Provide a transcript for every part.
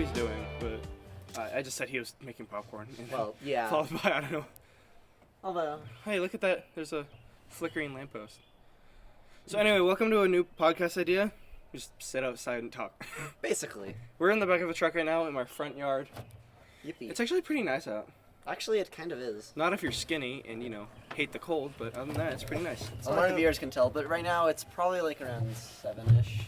he's doing, but I just said he was making popcorn. Well, yeah. Followed by, I don't know. Although, Hey, look at that. There's a flickering lamppost. So anyway, welcome to a new podcast idea. We just sit outside and talk. basically. We're in the back of a truck right now in my front yard. Yippee. It's actually pretty nice out. Actually, it kind of is. Not if you're skinny and, hate the cold, but other than that, it's pretty nice. It's not like the viewers can tell, but right now it's probably like around 7-ish.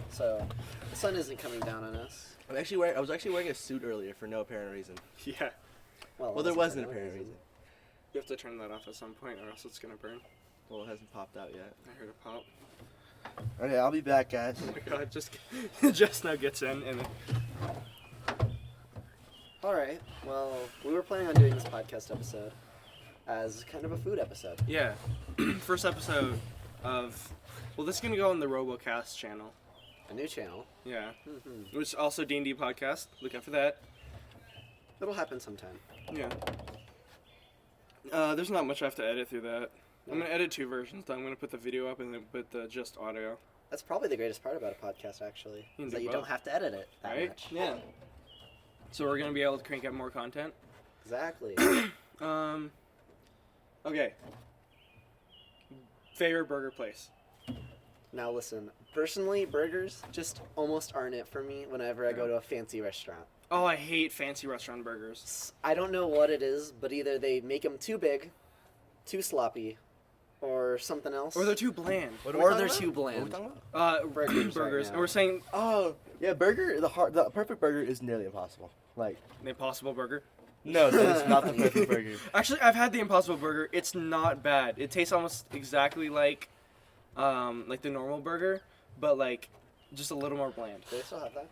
So, the sun isn't coming down on us. I was actually wearing a suit earlier for no apparent reason. Yeah. Well, there wasn't an apparent reason. You have to turn that off at some point or else it's going to burn. Well, it hasn't popped out yet. I heard it pop. Okay, I'll be back, guys. Oh my god, just now gets in and then... Alright, well, we were planning on doing this podcast episode as kind of a food episode. Yeah. First episode of... Well, this is going to go on the Robocast channel. A new channel. Yeah. Mm-hmm. Which is also D&D podcast. Look out for that. It'll happen sometime. Yeah. There's not much I have to edit through that. I'm going to edit 2 versions. I'm going to put the video up and then put the just audio. That's probably the greatest part about a podcast, actually. You can Is do that you both. don't have to edit it that Right? much. Yeah. So we're going to be able to crank out more content. Exactly. Okay. Favorite burger place? Now listen, personally, burgers just almost aren't it for me whenever I go to a fancy restaurant. Oh, I hate fancy restaurant burgers. I don't know what it is, but either they make them too big, too sloppy, or something else. Or they're too bland. Or they're too bland. What are we talking about? Burgers right burgers. now. And we're saying Oh, yeah, the perfect burger is nearly impossible. Like, the Impossible Burger. no, that is not the perfect burger. Actually, I've had the Impossible Burger. It's not bad. It tastes almost exactly like the normal burger, but like just a little more bland. Do they still have that?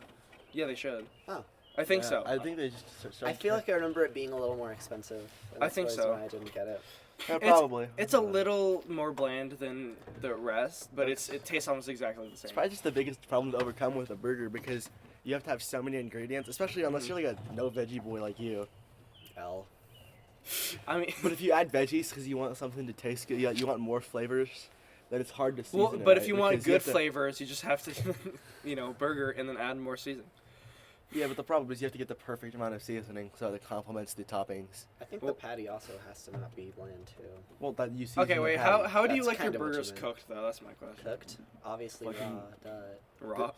Yeah, they should. Oh. I think Yeah, so. I think they just... I feel like I remember it being a little more expensive. And I that's think the so. reason why I didn't get it. Yeah, probably. It's a little more bland than the rest, but it tastes almost exactly the It's same. probably just the biggest problem to overcome with a burger because you have to have so many ingredients, especially unless you're like a no veggie boy like you. L. I mean, But if you add veggies because you want something to taste good, you want more flavors, then it's hard to season well, it but right, if you want because good have to- flavors, you just have to, burger and then add more seasoning. Yeah, but the problem is you have to get the perfect amount of seasoning so that it complements the toppings. I think Well- the patty also has to not be bland too. Well, that you season Okay, the wait. patty. How do you That's like your kind of what you burgers meant. cooked though? That's my question. Cooked, obviously Fucking- raw. Duh. Raw.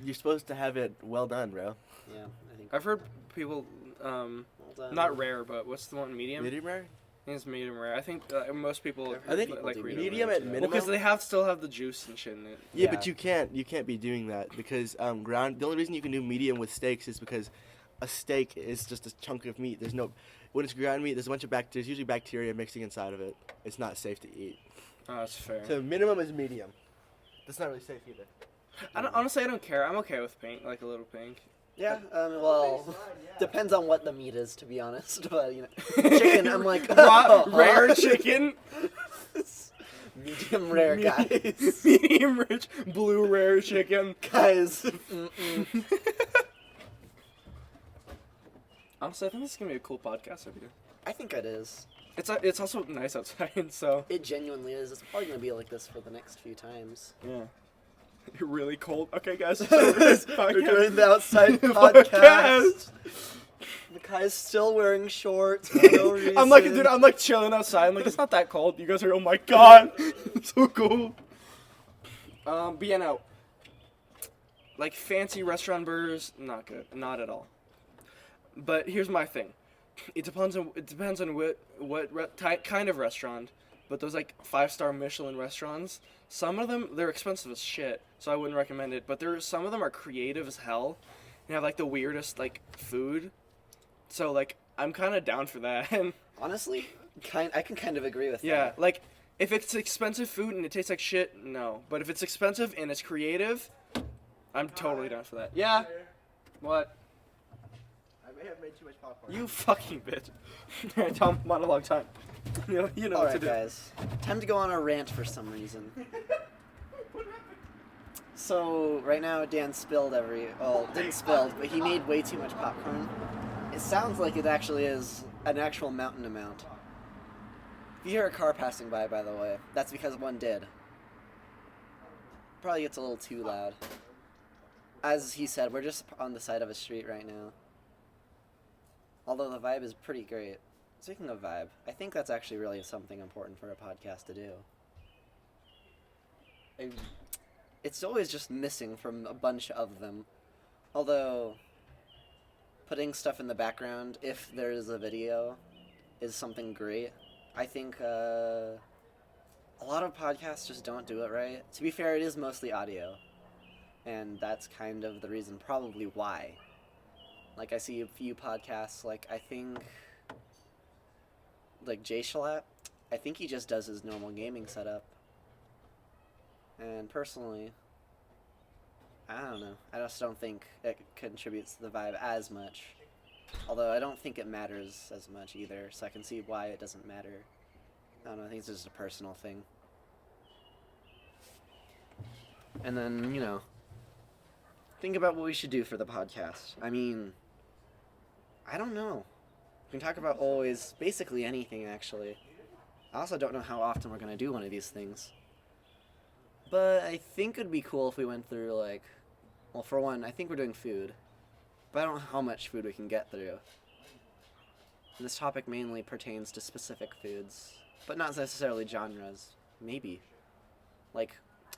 You're supposed to have it well done, bro. Yeah, I think. I've heard people, Well done. not rare, but what's the one? Medium. Medium rare? I think it's medium rare. I think most people. I think people like do medium rare, at too. minimum. Well, because they still have the juice and shit in it. Yeah, Yeah. but you can't be doing that because the only reason you can do medium with steaks is because a steak is just a chunk of meat. When it's ground meat, there's a bunch of there's usually bacteria mixing inside of it. It's not safe to eat. Oh, that's fair. So minimum is medium. That's not really safe either. Honestly, I don't care. I'm okay with pink, like a little pink. Yeah, well, depends on what the meat is, to be honest. But, chicken, I'm like, Raw, rare chicken, medium rare, guys. medium rich, blue rare chicken. Guys, Honestly, I think this is gonna be a cool podcast idea. I think it is. It's also nice outside, so It genuinely is. It's probably going to be like this for the next few times. yeah. Really cold. Okay, guys, so this We're podcast. doing the outside podcast. The guy's still wearing shorts for no reason. I'm like chilling outside. I'm like, it's not that cold. You guys are, oh my god, so cool. Being out. Like fancy restaurant burgers, not good, not at all. But here's my thing. It depends on what kind of restaurant. But those like 5-star Michelin restaurants, some of them they're expensive as shit, so I wouldn't recommend it. But some of them are creative as hell, and have like the weirdest like food. So like I'm kind of down for that. And Honestly, I can kind of agree with yeah, that. like if it's expensive food and it tastes like shit, no. But if it's expensive and it's creative, I'm totally down for that. Yeah. What? I may have made too much popcorn. You fucking bitch. Alright, Tom, monologue time. You know what to Alright, do. guys. Time to go on a rant for some reason. So, right now, Dan spilled didn't spill, but he made way too much popcorn. It sounds like it actually is an actual mountain amount. If you hear a car passing by the way, that's because one did. Probably gets a little too loud. as he said, we're just on the side of a street right now. Although the vibe is pretty great. Speaking of vibe, I think that's actually really something important for a podcast to do. It's always just missing from a bunch of them. Although, putting stuff in the background, if there is a video, is something great. I think a lot of podcasts just don't do it right. To be fair, it is mostly audio. And that's kind of the reason probably why. Like, I see a few podcasts, like, I think, like Jay Shalat, I think he just does his normal gaming setup. And personally, I don't know. I just don't think it contributes to the vibe as much. Although I don't think it matters as much either, so I can see why it doesn't matter. I don't know, I think it's just a personal thing. And then, you know, think about what we should do for the podcast. I mean, I don't know. We can talk about always, basically anything, actually. I also don't know how often we're going to do one of these things. But I think it'd be cool if we went through, like, well, for one, I think we're doing food. But I don't know how much food we can get through. And this topic mainly pertains to specific foods, but not necessarily genres. Maybe. Like,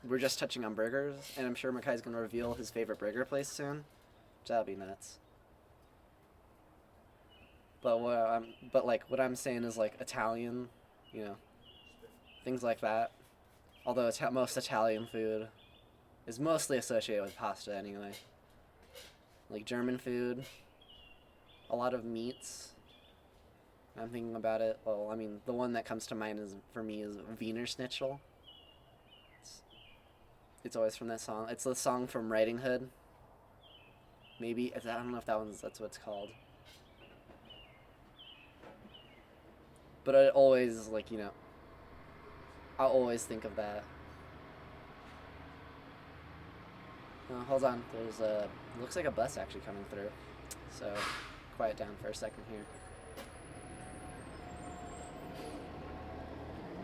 we're just touching on burgers, and I'm sure Makai's going to reveal his favorite burger place soon. That'll be nuts. But what I'm saying is, like, Italian, you know, things like that. Although most Italian food is mostly associated with pasta anyway. Like German food, a lot of meats. I'm thinking about it. Well, I mean, the one that comes to mind for me is Wiener Schnitzel. It's always from that song. It's the song from Riding Hood. Maybe I don't know if that's what it's called. But I always, like, you know, I'll always think of that. Hold on, there's looks like a bus actually coming through. So, quiet down for a second here.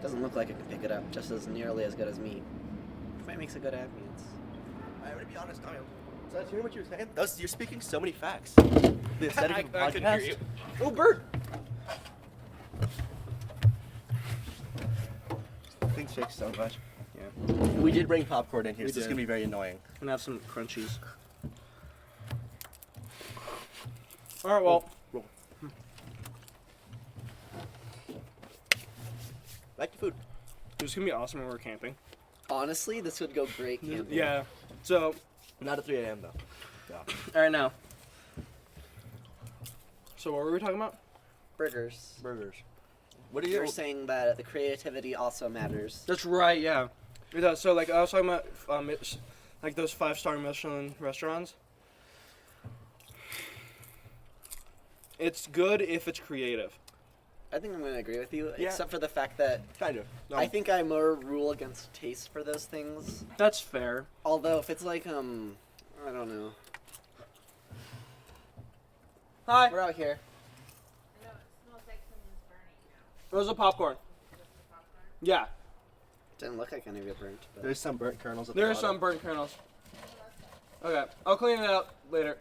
Doesn't look like it can pick it up just as nearly as good as me. Might makes a good ambience. I'm gonna be honest, Kyle. So I was hearing what you were saying. You're speaking so many facts. The aesthetic of a I couldn't hear podcast. you. Oh, bird! Things shake so much. Yeah. We did bring popcorn in here, We so it's did. gonna be very annoying. I'm gonna have some crunchies. Alright, well. Roll. Back to food. It was gonna be awesome when we're camping. Honestly, this would go great camping. Yeah. So, Not at 3 a.m. though. Yeah. alright now. So what were we talking about? Burgers. Burgers. What do You're saying that the creativity also matters. That's right, yeah. It does. So, like, I was talking about, like, those 5-star Michelin restaurants. It's good if it's creative. I think I'm going to agree with you, Yeah. except for the fact that Kind of. No. I think I more rule against taste for those things. That's fair. Although if it's like, I don't know. Hi. We're out here. I know, it smells like something's burning now. Where's the popcorn? Just the popcorn. Yeah. Didn't look like any of it burnt. But There's some burnt kernels at the There are bottom. some burnt kernels. Okay. I'll clean it up later.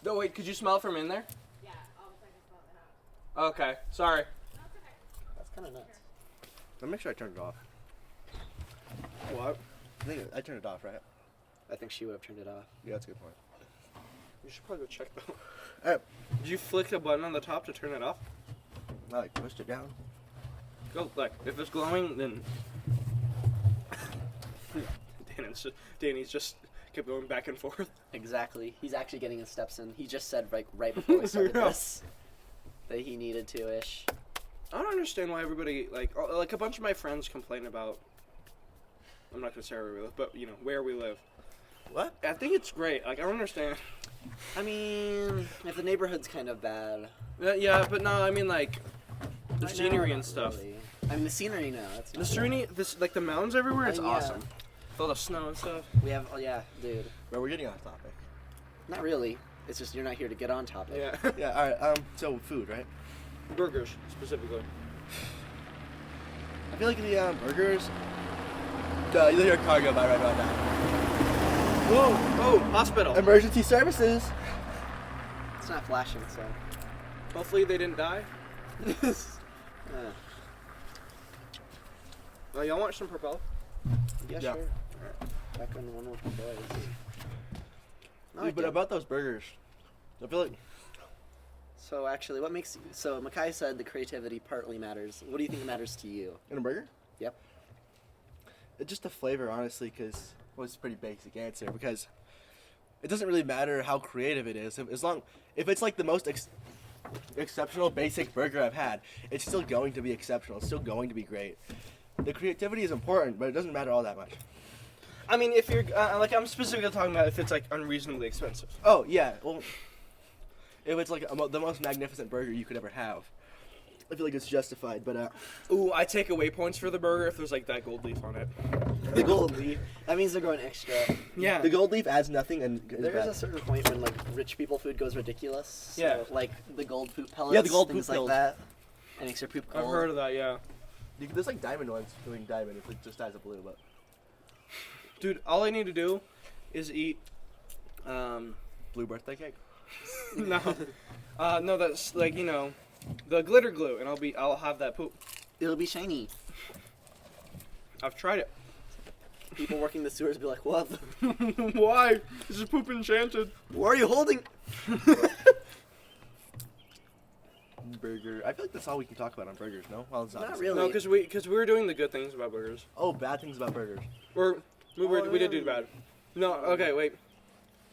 No, wait, could you smell it from in there? Yeah, all of a sudden I smelled it out. Okay. Sorry. No, it's okay. That's kind of nuts. I'll make sure I turn it off. What? I think I turned it off, right? I think she would have turned it off. Yeah, that's a good point. You should probably go check though. Alright. Did you flick the button on the top to turn it off? I like pushed it down. Go, like, if it's glowing, then... Danny's just kept going back and forth. Exactly. He's actually getting his steps in. He just said right before we started Yeah. this that he needed to-ish. I don't understand why everybody, like a bunch of my friends complain about, I'm not going to say where we live, but, you know, where we live. What? I think it's great. Like, I don't understand. I mean, if the neighborhood's kind of bad. Yeah, but no, I mean, like, the Right now, scenery not and stuff. really. I mean, the scenery, no. That's The not scenery, like, the mountains everywhere, it's Yeah. awesome. With all the snow and stuff. We have, oh yeah, dude. Well, we're getting off topic. Not really. It's just you're not here to get on topic. Yeah. Yeah, alright, so food, right? Burgers, specifically. I feel like the burgers, You'll hear a car go by right about now. Whoa! Oh, hospital. Emergency services. It's not flashing, so. Hopefully they didn't die. Y'all want some Propel? Yeah, Yeah. sure. Back on one with the boys. Dude, but about those burgers, I feel like So actually, what makes so Makai said the creativity partly matters. What do you think matters to you? in a burger, Yep. it's just the flavor, honestly, because it's a pretty basic answer. Because it doesn't really matter how creative it is, if it's like the most exceptional basic burger I've had, it's still going to be exceptional. It's still going to be great. The creativity is important, but it doesn't matter all that much. I mean, if you're like, I'm specifically talking about if it's like unreasonably expensive. Oh yeah, well, if it's like the most magnificent burger you could ever have, I feel like it's justified. But Ooh, I take away points for the burger if there's like that gold leaf on it. the gold leaf, That means they're going extra. Yeah. the gold leaf adds nothing, and There is a certain point when like rich people food goes ridiculous. So, Yeah. Like the gold poop pellets. Yeah, the gold things poop like pills. that. It makes your poop I've gold. heard of that. Yeah. There's like diamond ones doing diamond. It just adds a blue, but Dude, all I need to do is eat. blue birthday cake. No. No, that's like, you know, the glitter glue, and I'll have that poop. It'll be shiny. I've tried it. People working the sewers be like, "What? Why? This is poop enchanted. What are you holding?" Burger. I feel like that's all we can talk about on burgers. No, well, it's Not not really. No, because we were doing the good things about burgers. Oh, bad things about burgers. We did do bad. No, okay, wait.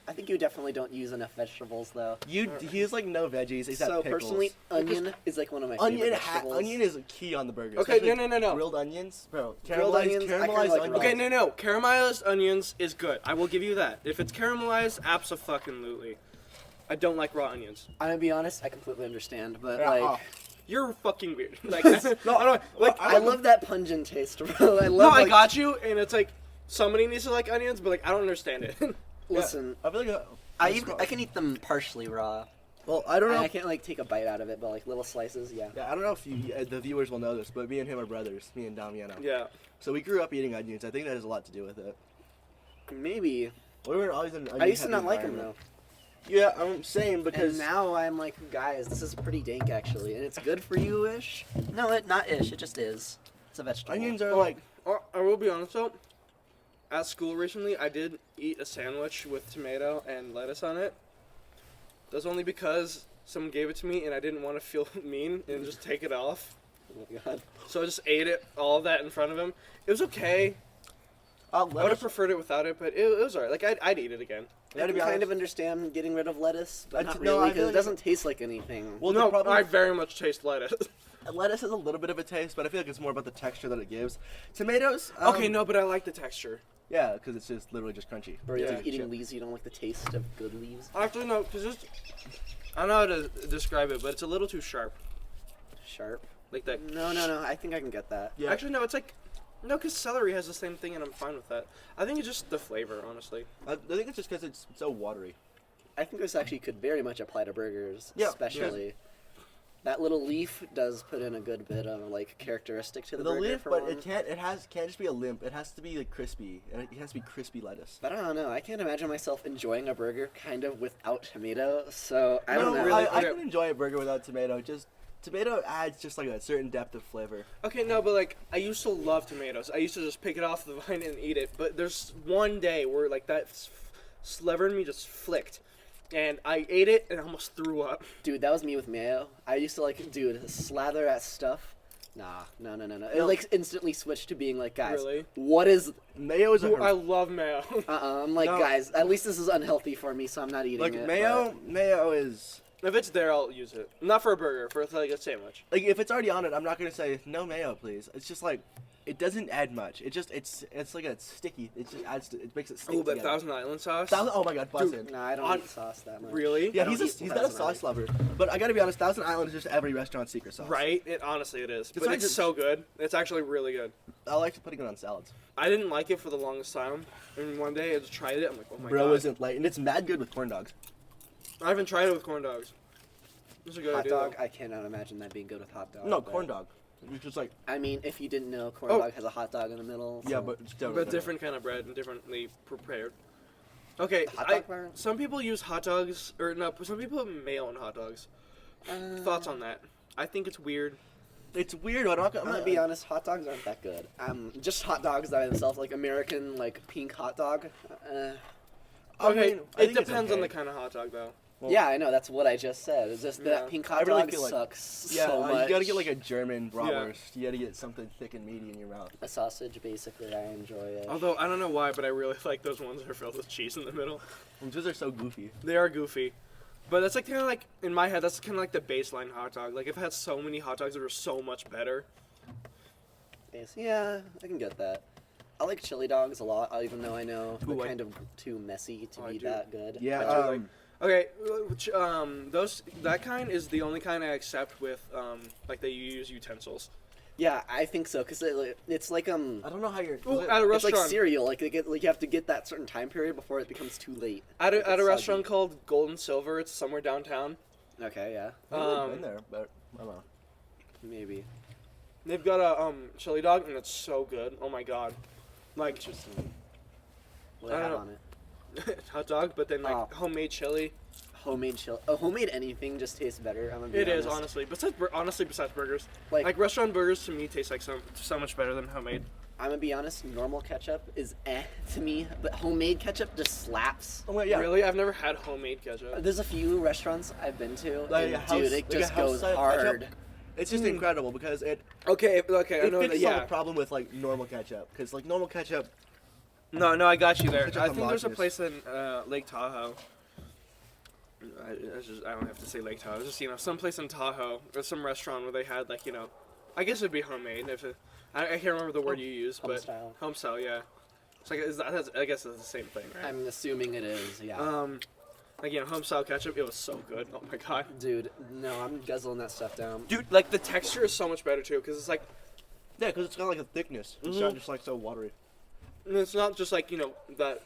I think you definitely don't use enough vegetables though. He has like no veggies except So pickles. personally, onion is like one of my onion favorite vegetables. onion is a key on the burger. Okay, especially no. Grilled onions, bro. Grilled onions, I kinda caramelized like onions. raw. Okay, no. Caramelized onions is good. I will give you that. If it's caramelized, abso-fucking-lutely. I don't like raw onions. I'm gonna be honest, I completely understand, but Yeah, like, You're fucking weird. Like, no, I don't like. I love that pungent taste, bro. I love. No, I like, got you, and it's like somebody needs to like onions, but like I don't understand it. Listen, I feel like I can eat them partially raw. well, I don't know. I can't like take a bite out of it, but like little slices, yeah. Yeah, I don't know if the viewers will know this, but me and him are brothers. Me and Damiano. Yeah. So we grew up eating onions. I think that has a lot to do with it. Maybe. We were always in an onion I used to heavy not like them environment. though. Yeah, same because And now I'm like, guys, this is pretty dank actually, and it's good for you ish. No, not ish. It just is. It's a vegetable. onions are like I will be honest though. At school recently, I did eat a sandwich with tomato and lettuce on it. That's only because someone gave it to me and I didn't want to feel mean and just take it off. Oh my god. So I just ate it, all of that in front of him. It was okay. I would have lettuce. preferred it without it, but it was alright. Like I'd eat it again. I to can be kind honest- of understand getting rid of lettuce, but not no, really, I feel because it like doesn't taste like anything. Well, No, the problem I very much taste lettuce. lettuce has a little bit of a taste, but I feel like it's more about the texture that it gives. Tomatoes. Okay, no, but I like the texture. Yeah, because it's just literally just crunchy. Or you're Yeah. like eating leaves, you don't like the taste of good leaves. Actually, no, because it's. I don't know how to describe it, but it's a little too sharp. Sharp. Like that. No. I think I can get that. Yeah. Actually, no, it's like. No, because celery has the same thing, and I'm fine with that. I think it's just the flavor, honestly. I think it's just because it's so watery. I think this actually could very much apply to burgers, Yeah. especially. That little leaf does put in a good bit of like characteristic to the, burger leaf, for but one. it can't just be a limp. It has to be like crispy, and it has to be crispy lettuce. But I don't know. I can't imagine myself enjoying a burger kind of without tomato. So I don't know. really. I Okay. can enjoy a burger without tomato. Just tomato adds just like a certain depth of flavor. Okay, no, but like, I used to love tomatoes. I used to just pick it off the vine and eat it. But there's one day where like that sliver in me just flicked. And I ate it and almost threw up. Dude, that was me with mayo. I used to like, dude, slather that stuff. Nah, no. It like instantly switched to being like, guys, Really? what is? Mayo is a Ooh, I love mayo. I'm like, No. guys, at least this is unhealthy for me, so I'm not eating like it. mayo is If it's there, I'll use it. Not for a burger, for like a sandwich. like if it's already on it, I'm not gonna say no mayo, please. It's just like it doesn't add much. It just it's like a sticky. It just adds to, it makes it stick Oh, but together. Thousand Island sauce. Oh my god, busted. But nah, I don't On- eat sauce that much. Really? Yeah, I he's don't eat he's got a Thousand sauce lover. But I gotta be honest, Thousand Island is just every restaurant's secret sauce. Right? It honestly it is. But like it's it's- so good. It's actually really good. I like putting it on salads. I didn't like it for the longest time, and one day I just tried it. I'm like, oh my Bro god. isn't light, and it's mad good with corn dogs. I haven't tried it with corn dogs. This is a good Hot idea. dog? I cannot imagine that being good with hot dog. No, but- corn dog. which is like I mean, if you didn't know, corn Oh. dog has a hot dog in the middle. yeah, so- but it's totally But different kind of bread and differently prepared. Okay, Hot dog variant? some people use hot dogs, or no, some people have mayo in hot dogs. Thoughts on that? I think it's weird. It's weird. I'm I'm gonna be honest, hot dogs aren't that good. Just hot dogs by themselves, like American, like pink hot dog. Okay, mean, I it think it's depends on okay. the kind of hot dog, though. Well, Yeah, I know. That's what I just said. It's just Yeah. that pink hot I really dog feel like- sucks Yeah, so much. you gotta get like a German Yeah. bratwurst. You gotta get something thick and meaty in your mouth. a sausage, basically. I enjoy it. Although I don't know why, but I really like those ones that are filled with cheese in the middle. Those are so goofy. They are goofy, but that's like kind of like in my head. That's kind of like the baseline hot dog. Like I've had so many hot dogs that are so much better. Yeah, I can get that. I like chili dogs a lot, even though I know Ooh, they're I- kind of too messy to Oh, I be do. that good. Yeah. I do like- Okay, that kind is the only kind I accept with like they use utensils. Yeah, I think so, because it's like I don't know how you're. Ooh, is it- at a it's like restaurant, cereal. Like you have to get that certain time period before it becomes too late. at Like, a it's restaurant soggy. called Golden Silver. It's somewhere downtown. Okay, yeah, I've never um, been there, but I don't know. maybe. They've got a chili dog, and it's so good. Oh my god, like Interesting. What I I have don't on it? hot dog, but then like Oh. homemade chili. Homemade chili. Homemade anything just tastes better. I'm gonna be It is honest. honestly. Besides burgers, Like, like restaurant burgers to me taste like so much better than homemade. I'm gonna be honest. Normal ketchup is to me, but homemade ketchup just slaps. Oh wait, yeah. Really, I've never had homemade ketchup. There's a few restaurants I've been to, Like and a house- dude, like it a just house goes style hard. ketchup? It's just incredible because it Okay, I it know fixes that. all the Yeah. problem with like normal ketchup because like normal ketchup. No, I got you there. Such a I think there's a homogeneous- place in Lake Tahoe. I don't have to say Lake Tahoe. Just some place in Tahoe or some restaurant where they had like I guess it'd be homemade if it, I can't remember the word you used, Home but style. home style, yeah. It's like I guess it's the same thing, right? I'm assuming it is. Yeah. Like home style ketchup, it was so good. Oh my god, Dude, no, I'm guzzling that stuff down. dude! Like the texture is so much better too, because it's like Yeah, because it's got like a thickness. It's Mhm. not just like so watery. it's not just like that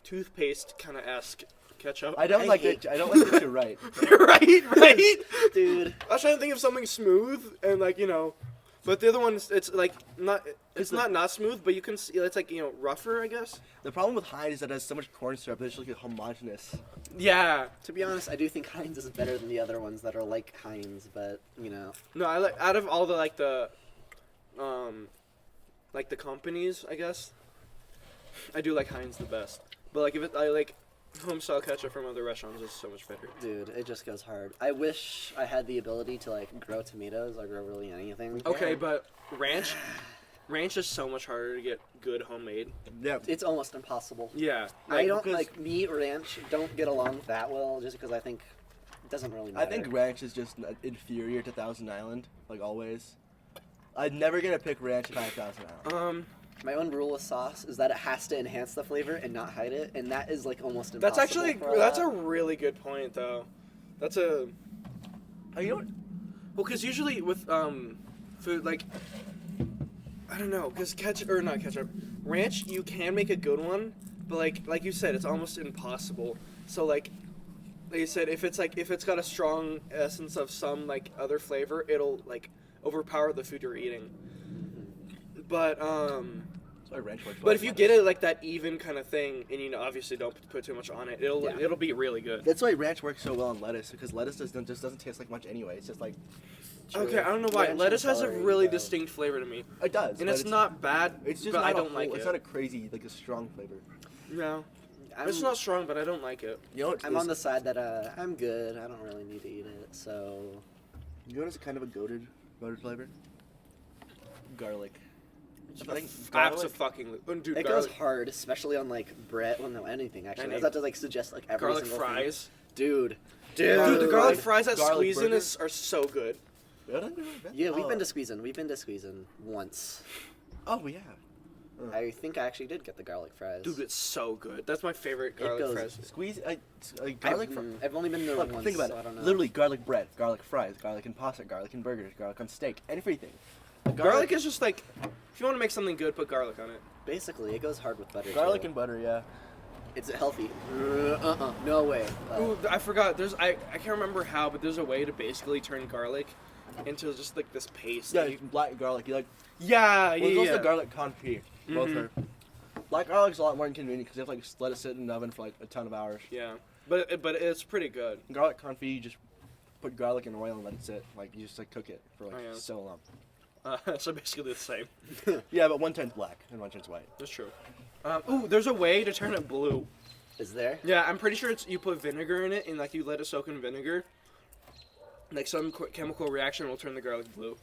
toothpaste kind of esque ketchup. I don't I like hate- it. I don't like that you're right. right. Dude, I was trying to think of something smooth and but the other one it's like not. It's the- not smooth, but you can see it's like rougher, rougher, I guess. The problem with Heinz is that it has so much corn syrup that it's just like homogenous. Yeah. to be honest, I do think Heinz is better than the other ones that are like Heinz, but No, I like out of all the the companies, I guess. I do like Heinz the best, but I like home style ketchup from other restaurants is so much better. dude, it just goes hard. I wish I had the ability to like grow tomatoes or grow really anything. Okay, but ranch is so much harder to get good homemade. Yeah. It's almost impossible. Yeah. I don't because- like me ranch. Don't get along that well, just because I think it doesn't really matter. I think ranch is just inferior to Thousand Island, like always. I'd never gonna pick ranch if I had Thousand Island. My own rule with sauce is that it has to enhance the flavor and not hide it, and that is like almost impossible. That's actually for that's that. a really good point though. That's a Oh, you know what? well, because usually with food like I don't know, because not ketchup, ranch you can make a good one, but like you said, it's almost impossible. So like you said, if it's got a strong essence of some like other flavor, it'll like overpower the food you're eating. But That's why ranch works. but if you get it like that even kind of thing, and obviously don't put too much on it, Yeah. it'll be really good. That's why ranch works so well on lettuce because lettuce just doesn't taste like much anyway. It's just like True. Okay, I don't know why. Ranch and Lettuce has a celery, really though. distinct flavor to me, it does, and but it's not bad. It's just but not I a don't whole- like It's it. not a crazy like a strong flavor. No, I'm, it's not strong, but I don't like it. You know what? I'm on the side that I'm good. I don't really need to eat it. So You know what is kind of a goated flavor? Garlic. I think Absolutely, dude. it Garlic, goes hard, especially on like bread. Well, no, anything actually. Anything. I was about to like suggest like every garlic single thing. fries. Dude. Dude, the garlic Garlic- fries that garlic squeeze in burger? are so good. Yeah, we've Oh. been to Squeezin'. We've been to Squeezin' once. Oh yeah. I think I actually did get the garlic fries. Dude, it's so good. That's my favorite garlic goes- fries. Squeeze garlic. I've only been there Look, once, think about so I it. don't know. Literally, garlic bread, garlic fries, garlic in pasta, garlic in burgers, garlic on steak, everything. Garlic is just like, if you want to make something good, put garlic on it. Basically, it goes hard with butter. garlic too. and butter, yeah. It's healthy. No way. Ooh, I forgot. I can't remember how, but there's a way to basically turn garlic into just like this paste. Yeah, that you- black garlic. You like? yeah, Well, yeah, it's also yeah. garlic confit. Both Mhm. are. Black garlic's a lot more inconvenient because you have to like let it sit in the oven for like a ton of hours. Yeah, but it's pretty good. Garlic confit, you just put garlic in oil and let it sit. Like you just like cook it for like Oh, yeah. so long. So basically the same. Yeah, but one turns black and one turns white. That's true. Ooh, there's a way to turn it blue. Is there? Yeah, I'm pretty sure it's you put vinegar in it and like you let it soak in vinegar. Like some chemical reaction will turn the garlic blue.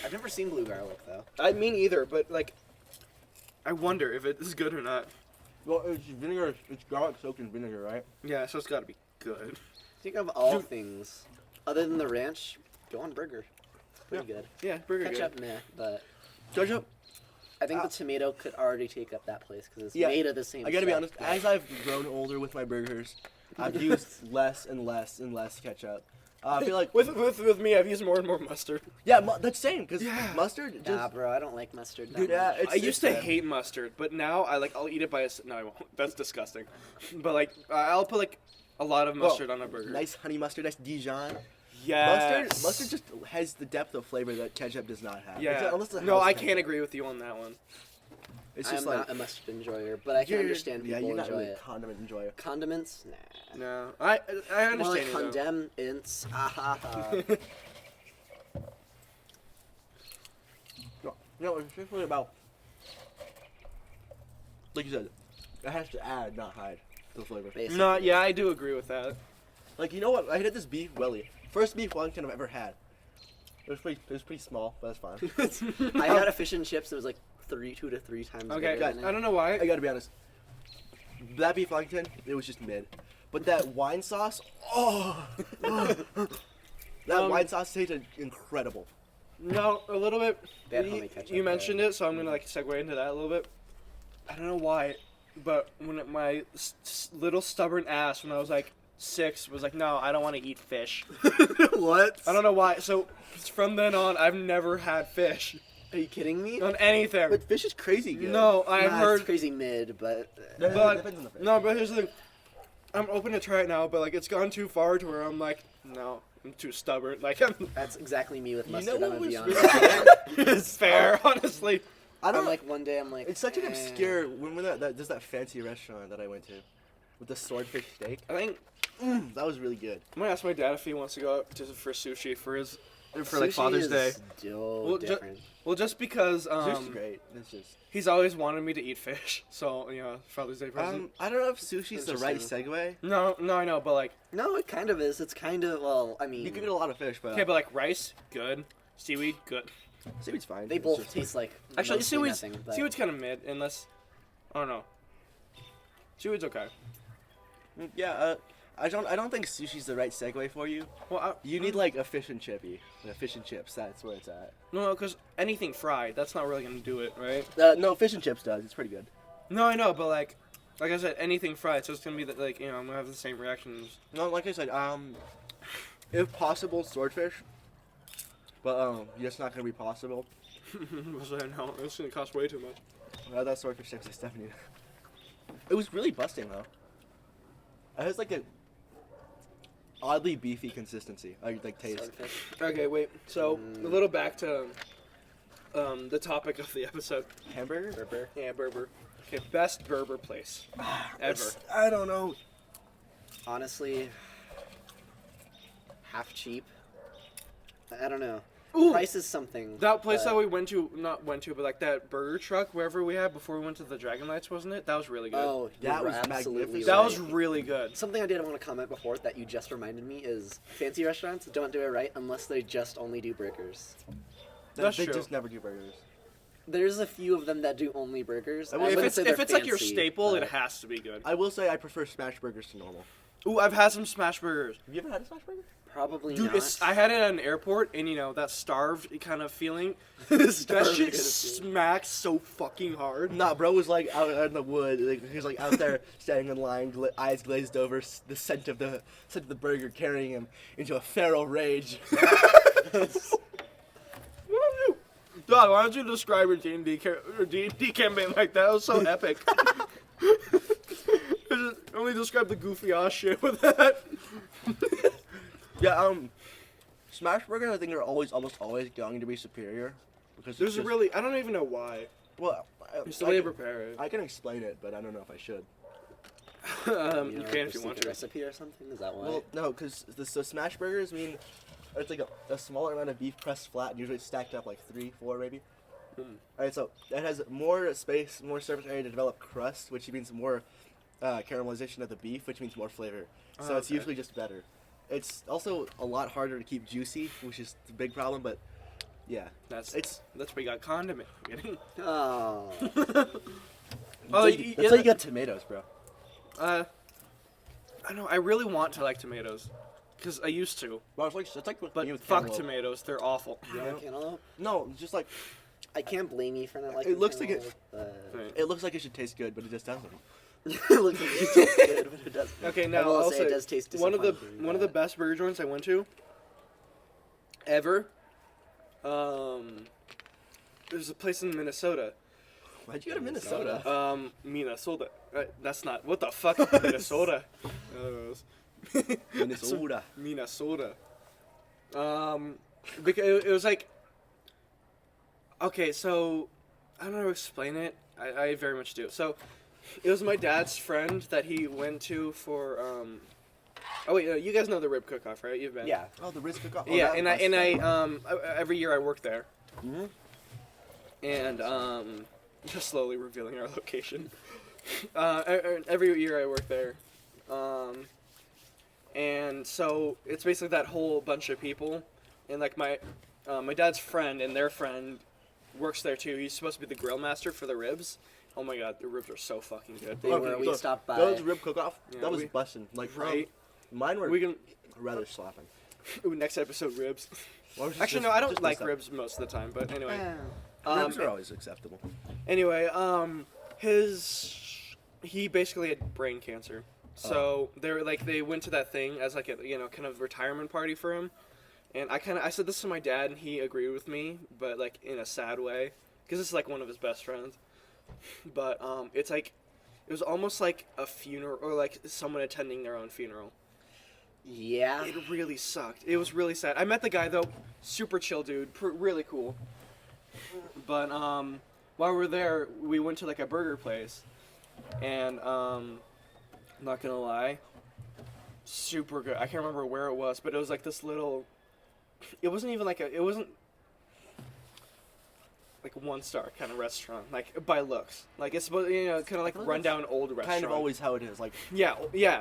I've never seen blue garlic though. I mean either, but like, I wonder if it is good or not. Well, it's vinegar. It's garlic soaked in vinegar, right? Yeah, so it's got to be good. Think of all Dude. things, other than the ranch, go on burger. Pretty good. Yeah, burger Ketchup, good. meh, but Ketchup. I think the tomato could already take up that place because it's Yeah, made of the same. I gotta be stuff. honest. As I've grown older with my burgers, I've used less and less and less ketchup. I feel like With me, I've used more and more mustard. yeah, that's same because Yeah. mustard just Nah, bro, I don't like mustard. That dude. Yeah, much. it's, I used to bad. hate mustard, but now I'll eat it by no, I won't. That's disgusting. But like I'll put like a lot of mustard on a burger. Nice honey mustard, nice Dijon. Yes. Mustard just has the depth of flavor that ketchup does not have. Yeah. Unless it's a No, house I ketchup. can't agree with you on that one. It's I'm just like not a mustard enjoyer, but I can you're- understand Yeah, people you're not enjoy really a it. condiment enjoyer. Condiments, nah. No, I More understand like you, though. condemnants. Ah ha ha. No, it's strictly about like you said, it has to add, not hide, the flavor. Basically. No, yeah, I do agree with that. Like you know what? I had this beef welly. First beef Wellington I've ever had. It was pretty small, but that's fine. I got a fish and chips that was like 2 to 3 times. Okay, bigger than I it. don't know why. I gotta be honest. That beef Wellington, it was just mid. But that wine sauce, that wine sauce tasted incredible. No, a little bit. Bad You, homemade ketchup, you mentioned yeah. it, so I'm gonna like segue into that a little bit. I don't know why, but when my little stubborn ass, when I was like 6, was like, no, I don't want to eat fish. What? I don't know why. So from then on, I've never had fish Are you kidding me? on anything. But fish is crazy good. No, I've Nah, heard. it's crazy mid, but It But depends on the fish. no, but here's the thing. I'm open to try it now, but like it's gone too far to where I'm like, no, I'm too stubborn. Like that's exactly me with You mustard. know I'm what gonna was be really honest. it's fair, honestly. I I'm don't like one day I'm like. It's such an eh. obscure. When there's that fancy restaurant that I went to, with the swordfish steak. I think That was really good. I'm gonna ask my dad if he wants to go out for sushi for like Sushi Father's is Day. still Well, different. Well, just because Sushi's great. It's just. he's always wanted me to eat fish, so Father's Day present. I don't know if sushi's the right Interesting. segue. No, I know, but like, No, it kind of is. It's kind of I mean, You can eat a lot of fish, but okay, but like rice, good. Seaweed, good. seaweed's fine. they It's both just- taste like Actually, mostly nothing. But seaweed's kind of mid, unless I don't know. Seaweed's okay. Yeah, I don't think sushi's the right segue for you. Well, You need like a fish and chippy. Like fish and chips. That's where it's at. no, because anything fried, that's not really gonna do it, right? No, fish and chips does. It's pretty good. No, I know, but like I said, anything fried, so it's gonna be like I'm gonna have the same reactions. No, like I said, if possible, swordfish. But it's not gonna be possible. So no, it's gonna cost way too much. That swordfish sticks like Stephanie. It was really busting though. It has like a oddly beefy consistency, like taste. swordfish. Okay, wait. So a little back to the topic of the episode. Hamburger? Burger. Yeah, Berber. Okay, best Berber place ever. I don't know. Honestly, half cheap. I don't know. Ooh, Price is something. that place but- that we but like that burger truck wherever we had before we went to the Dragon Lights, wasn't it? That was really good. Oh, That you're was absolutely magnificent. that right. was really good. Something I did want to comment before that you just reminded me is fancy restaurants don't do it right unless they just only do burgers. That's they true. just never do burgers. There's a few of them that do only burgers. I Well, If wouldn't it's say they're like your fancy, staple, but- it has to be good. I will say I prefer smash burgers to normal. Ooh, I've had some smash burgers. Have you ever had a smash burger? Probably Dude, not. I had it at an airport, and that starved kind of feeling. Starved That shit kind of feeling. smacks so fucking hard. Nah, bro was like out in the wood. Like, he was like out there standing in line, eyes glazed over, the scent of the burger carrying him into a feral rage. Dog, why don't you describe your D&D campaign like that? It was so epic. Just only describe the goofy ass shit with that. Yeah, Smash burgers, I think, are almost always going to be superior. Because There's a really, I don't even know why. well, It's the way they prepare it. I can explain it, but I don't know if I should. You You know, can like if you a want secret to. recipe or something? Is that why? Well, no, because the smash burgers mean it's like a smaller amount of beef pressed flat, and usually it's stacked up like 3, 4 maybe. Alright, so it has more space, more surface area to develop crust, which means more caramelization of the beef, which means more flavor. So it's Okay. usually just better. It's also a lot harder to keep juicy, which is the big problem, but yeah. That's It's why you got condiment. Oh. Oh, that's why you got tomatoes, bro. I don't know. I really want to like tomatoes, cause I used to. Well, it's like with But me with fuck cantaloupe. tomatoes, they're awful. You know cantaloupe? No, just like I can't blame you for not It liking looks like it- cantaloupe, but Right. it looks like it should taste good, but it just doesn't. it looks like it tastes good, but it doesn't. Okay, I now will I'll say say it does taste one of the disappointing, but- best burger joints I went to ever. There's a place in Minnesota. Why'd you go to Minnesota? Minnesota. That's not what the fuck. Minnesota. Minnesota. Minnesota. Because it was like. Okay, so I don't know how to explain it. I very much do. So, it was my dad's friend that he went to for. Oh wait, you guys know the rib cook-off, right? You've been. Yeah. Oh, the Riz cook-off. Oh, Yeah, that and I must every year I work there. Mhm. And just slowly revealing our location. Every year I work there. And so it's basically that whole bunch of people, and like my dad's friend and their friend works there too. He's supposed to be the grill master for the ribs. Oh my god, the ribs are so fucking good. They were, we stopped by. Those rib cook-off, Yeah, that was we- busting. Like, Right. mine were We can rather slapping. ooh, next episode ribs. Well, just- Actually, no, just- I don't just like this ribs most of the time. But anyway, Ribs are always acceptable. Anyway, he basically had brain cancer. So they went to that thing as like a kind of retirement party for him, and I said this to my dad and he agreed with me, but like in a sad way, because it's like one of his best friends. But it's like it was almost like a funeral or like someone attending their own funeral. Yeah. It really sucked. It was really sad. I met the guy though, super chill dude, really cool. But while we were there, we went to like a burger place, and I'm not gonna lie, super good. I can't remember where it was, but it was like this little. It wasn't even like it wasn't like a 1-star kind of restaurant, like by looks. Like it's supposed, kind of like feel like rundown old restaurant. Kind of always how it is. Like, Yeah,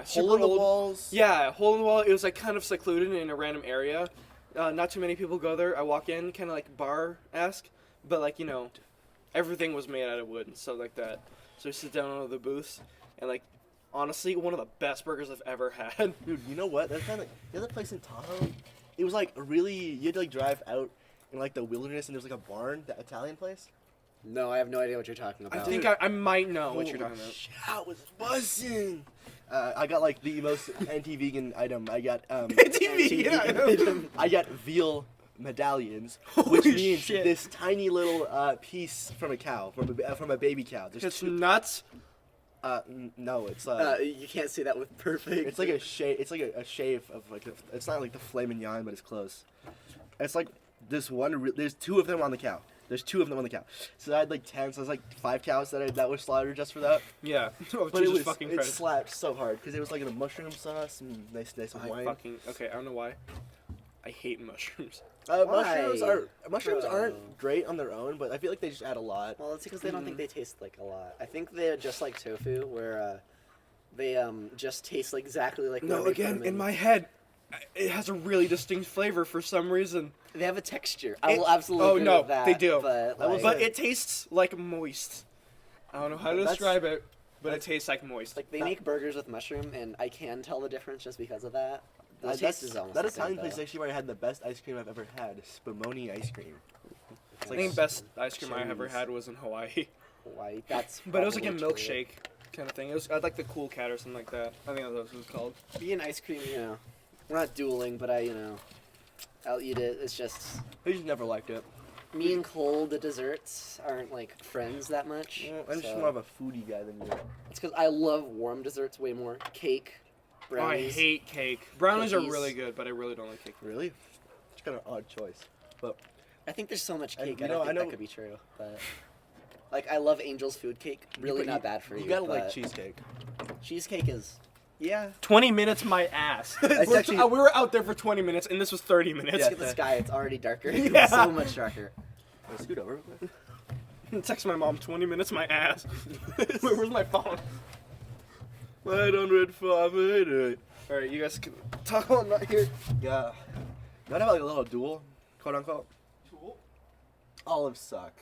super hole in the old. walls. Yeah, hole in the wall. It was like kind of secluded in a random area. Not too many people go there. I walk in, kind of like bar-esque, but like everything was made out of wood and stuff like that. So we sit down on the booths, and like honestly, one of the best burgers I've ever had. Dude, you know what? That's kind of the other place in Tahoe. It was like really, you had to like drive out in like the wilderness, and there was like a barn, that Italian place. No, I have no idea what you're talking I about. think I might know what you're Holy talking about. shit, it was buzzing. I got like the most anti-vegan item. I got I got veal medallions, which Holy means shit. this tiny little piece from a cow, from a baby cow. There's It's two, nuts. no, it's You can't say that with perfect. it's like a shave. It's like a shave of like it's not like the filet mignon, but it's close. It's like this one. There's 2 of them on the cow. There's 2 of them on the cow. So I had like 10. So there's like 5 cows that were slaughtered just for that. Yeah, But it was fucking it crazy. slapped so hard because it was like in a mushroom sauce and nice wine. Okay. I don't know why. I hate mushrooms. Mushrooms Why? mushrooms Bro. aren't great on their own, but I feel like they just add a lot. Well, it's because they don't think they taste like a lot. I think they're just like tofu, where they just taste like exactly like. No, when they put again, them in my head, it has a really distinct flavor for some reason. They have a texture. I will absolutely. Oh agree no, with that, they do. But, I will like, But it tastes like moist. I don't know how to That's- describe it, but it tastes like moist. like they make burgers with mushroom, and I can tell the difference just because of that. The That's- taste is almost that the same, Italian place though. actually where I had the best ice cream I've ever had. Spumoni ice cream. It's I think best ice cream I ever cheese. had was in Hawaii. Hawaii. That's. But it was like a probably true. milkshake kind of thing. It was I'd like the Cool Cat or something like that. I think that's what it was called. Being ice cream, we're not dueling, but I'll eat it. It's just I just never liked it. me and cold desserts aren't like friends that much. I'm just so- more of a foodie guy than you. It's because I love warm desserts way more. Cake, Oh, I brownies. hate cake. Brownies are Cookies. really good, but I really don't like cake. Really? kind of odd choice. But I think there's so much And, cake. you I don't know- think I that know- could be true. But like, I love Angel's food cake. Really not bad for you. You gotta like but cheesecake. cheesecake is. Yeah. 20 minutes, my ass. It's actually- We were out there for 20 minutes, and this was 30 minutes. Look at the sky. It's already darker. Yeah. It's so much darker. Let's scoot over. Text my mom, 20 minutes, my ass. Where's my phone? 800 Alright, you guys can talk while I'm not here. Yeah. You wanna have like a little duel, quote unquote? Olives suck.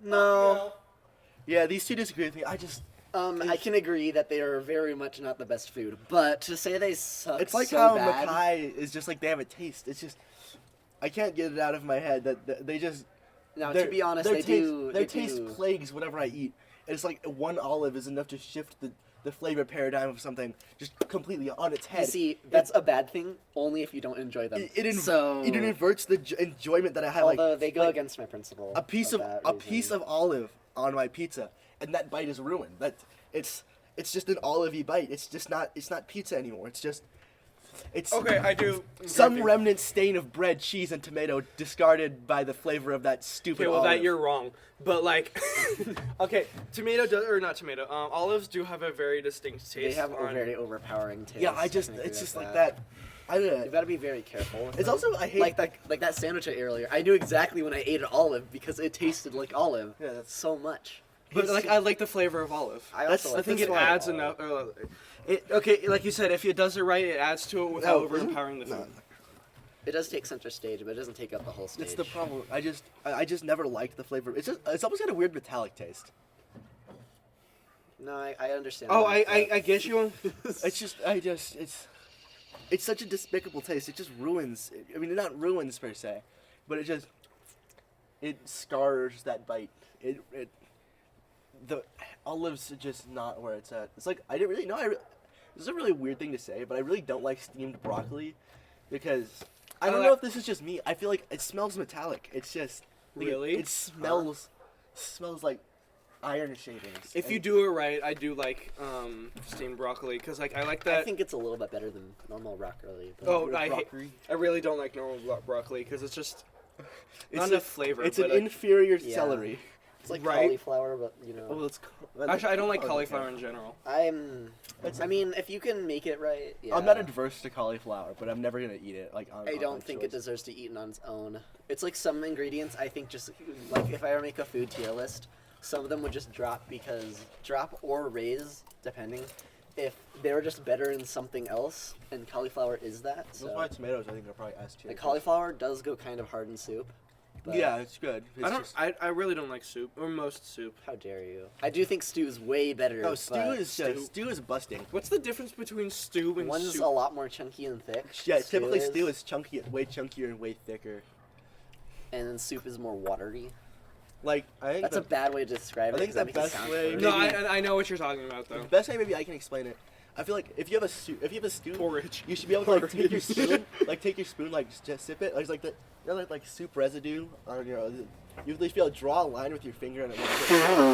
No. Yeah, these two disagree with me. I can agree that they are very much not the best food, but to say they suck It's like so how bad, Mackay is just like they have a taste. It's just I can't get it out of my head that they just. Now, their- to be honest, their they taste, do. Their they taste do. plagues whatever I eat. And it's like one olive is enough to shift the flavor paradigm of something just completely on its You head. see, that's a bad thing only if you don't enjoy them. It so, inverts the enjoyment that I have. although like, they go like against my principle. a piece of that a reason. piece of olive on my pizza, and that bite is ruined. It's just an olivey bite. It's not pizza anymore. It's Okay, I do. some remnant stain of bread, cheese, and tomato discarded by the flavor of that stupid Okay, well, olive. that you're wrong. But, like, okay, not tomato. Olives do have a very distinct taste. They have a on- very overpowering taste. Yeah, I can agree it's with just like that. I don't know. You've got to be very careful. With It's them. also I hate like that sandwich I ate earlier. I knew exactly when I ate an olive because it tasted like olive. Yeah, that's- so much. But, like, I like the flavor of olive. I That's- also I like think the it smell of adds olive. enough. Okay, like you said, if it does it right, it adds to it without No, overpowering the food. no. It does take center stage, but it doesn't take up the whole stage. It's the problem. I just never liked the flavor. It's almost got a weird metallic taste. No, I understand. Oh, that, but- I guess you. It's such a despicable taste. It just ruins. I mean, it not ruins per se, but it scars that bite. The olives are just not where it's at. It's like I didn't really know. This is a really weird thing to say, but I really don't like steamed broccoli because I don't know if this is just me. I feel like it smells metallic. It's just Really? It smells like iron shavings. If you And- do it right, I do like steamed broccoli because like I like that. I think it's a little bit better than normal broccoli. But Oh, broccoli. I really don't like normal broccoli because it's just It's not a- enough flavor. It's but an like- inferior Yeah. celery. it's like right. cauliflower, but you know. Oh, it's Actually, I don't like oh, cauliflower okay. in general. It's- I mean, if you can make it right. Yeah. I'm not adverse to cauliflower, but I'm never gonna eat it. Like on, I on don't my think choice. it deserves to eat on its own. It's like some ingredients. I think just like if I ever make a food tier list, some of them would just drop or raise depending if they were just better in something else. And cauliflower is that. Those So my tomatoes, I think, are probably S tier. the cauliflower does go kind of hard in soup. But Yeah, it's good. It's I don't. Just, I really don't like soup or most soup. How dare you? I do think stew is way better. no, stew but is busting. What's the difference between stew and one's soup? a lot more chunky and thick. Yeah, typically stew is chunky, way chunkier and way thicker. and then soup is more watery. Like I think That's a bad way to describe I it. think 'cause that the makes it best sound way- gross. No, maybe- I know what you're talking about the though. best way maybe I can explain it. I feel like if you have a stew, Porridge. you should be able to like take your spoon, just sip it. Like the like soup residue on you at least be able to draw a line with your finger and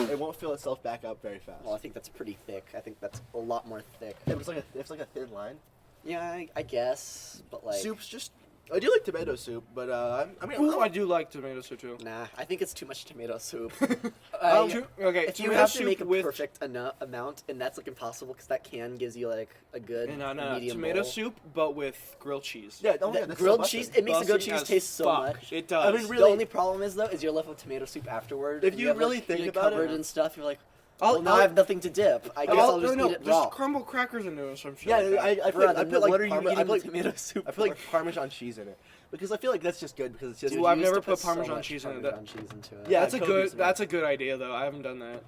it won't fill itself back up very fast. Well, I think that's pretty thick. I think that's a lot more thick. It's like a thin line. Yeah, I guess, but like, Soup's just. I do like tomato soup, but I mean, Ooh, I do like tomato soup too. nah, I think it's too much tomato soup. Okay, If you tomato have to soup make a with perfect amount, and that's like impossible because that can gives you like a good no, medium tomato bowl. soup, but with grilled cheese. yeah, That grilled cheese, it makes the grilled Busting cheese as taste so fuck. much. It does. I mean, The really- only problem is though, is you're left with tomato soup afterward. If and you have, really like, think you're about it- covered and stuff, you're like, I'll- well, now I have nothing to dip. I guess I'll just eat it just raw. crumble crackers into it or some shit. Yeah, like that. I Bruh, put then like what are you parma- eating I put like tomato soup I put like for? Parmesan cheese in it because I feel like that's just good because it's just. Ooh, You I've used never to put so Parmesan much cheese in it. Parmesan cheese into it. Yeah, That's a Kobe's good. in it. That's a good idea though. I haven't done that.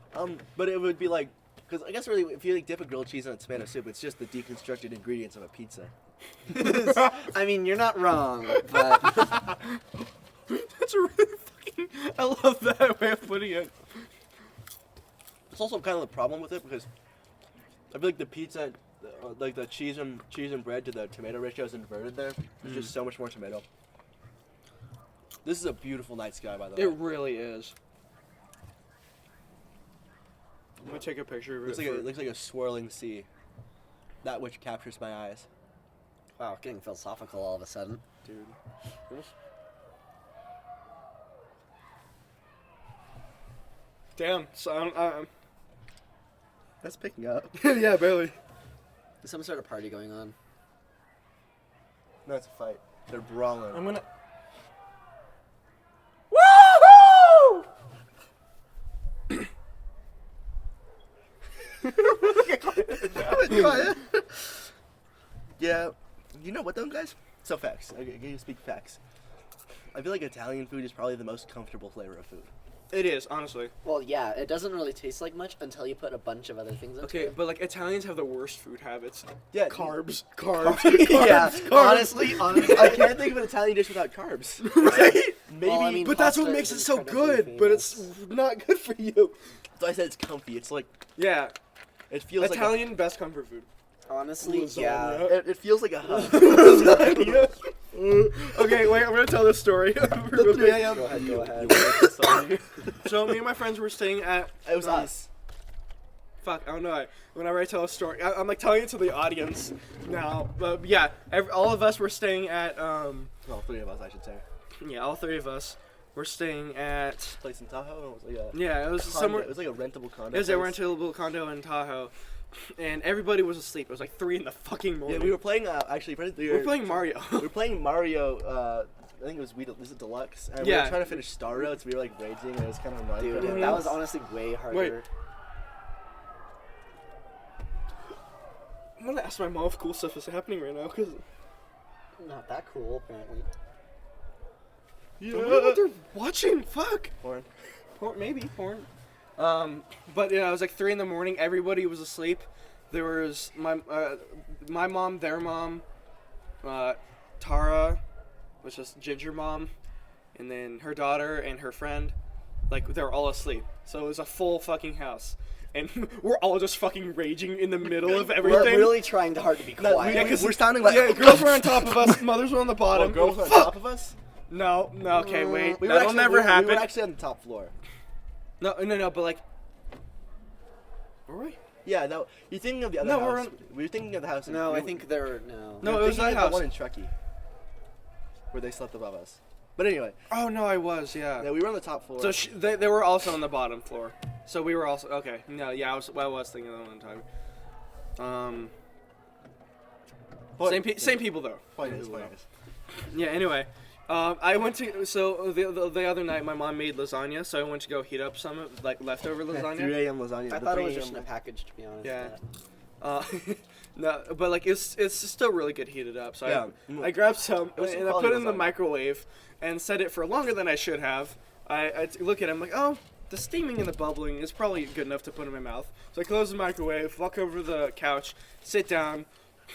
But it would be like because I guess really if you like dip a grilled cheese in a tomato soup, it's just the deconstructed ingredients of a pizza. I mean, you're not wrong, but That's a really fucking. I love that way of putting it. It's also kind of the problem with it because I feel like the pizza, like the cheese and bread to the tomato ratio is inverted there. There's just so much more tomato. This is a beautiful night sky, by the way. It really is. I'm gonna take a picture of it. It looks like a swirling sea. That which captures my eyes. Wow, getting philosophical all of a sudden. Dude. Damn. So That's picking up. yeah, barely. There's some sort of party going on. No, it's a fight. They're brawling. I'm gonna. Yeah, you know what though, guys? So facts. I can you speak facts. I feel like Italian food is probably the most comfortable flavor of food. It is, honestly. Well, yeah, it doesn't really taste like much until you put a bunch of other things into Okay, it. but like Italians have the worst food habits. Yeah, Carbs. Yeah, Carbs. honestly, I can't think of an Italian dish without carbs. Right? Maybe. Well, I mean, But that's what pasta makes is it so incredibly good, but it's not good for you. so I said it's comfy. It's like Yeah, it feels Italian best comfort food. Honestly, Lasagna. yeah. like it feels like a hug. Okay, wait, I'm gonna tell this story. Go ahead. So me and my friends were staying at. It was us. Fuck, I don't know. Whenever I tell a story, I'm like telling it to the audience now. But yeah, all of us were staying at. Well, 3 of us, I should say. Yeah, all 3 of us were staying at. Place in Tahoe. It was like a Yeah, it was condo. somewhere. It was like a rentable condo. It was a place. rentable condo in Tahoe, and everybody was asleep. It was like 3 in the fucking morning. Yeah, we were playing. Actually, We were playing Mario. We were playing Mario. I think it was was it Deluxe? And we Yeah. were trying to finish Star Road, so we were like raging, and it was kind of annoying. Dude, but, that was honestly way harder. Wait. I'm gonna ask my mom if cool stuff is happening right now, cause Not that cool, apparently. I don't know what they're watching. Fuck. Porn. Porn, maybe porn. But yeah, it was like 3 in the morning. Everybody was asleep. There was my mom, their mom, Tara, which is Ginger mom, and then her daughter and her friend. Like they were all asleep. So it was a full fucking house, and we're all just fucking raging in the middle of everything. We're really trying hard to be No, quiet. Yeah, 'cause we're sounding like Yeah, girls were on top of us, mothers were on the bottom. girls were on top of us. No, okay, wait, We were that'll actually- never happen. We were actually on the top floor. No, but like, were we? Yeah, no. You're thinking of the other No, house. we're on- We were thinking of the house. No, I think they're no. No, we were it was thinking that of the house. one in Truckee, where they slept above us. But anyway, Oh no, I was, yeah. yeah, we were on the top floor. So they were also on the bottom floor. So we were also okay. No, yeah, I was thinking of that one time. Same people though. Point is. Yeah. Anyway, I went to the other night my mom made lasagna, so I went to go heat up some like leftover 3 lasagna. a.m. lasagna. I the thought it 3 was just a.m. in a package, to be honest. Yeah. but- No, but like it's still really good heated up. So Yeah. I grabbed some It was some and I put quality it in the lasagna. microwave and set it for longer than I should have. I look at it, I'm like, oh, the steaming and the bubbling is probably good enough to put in my mouth. So I close the microwave, walk over to the couch, sit down.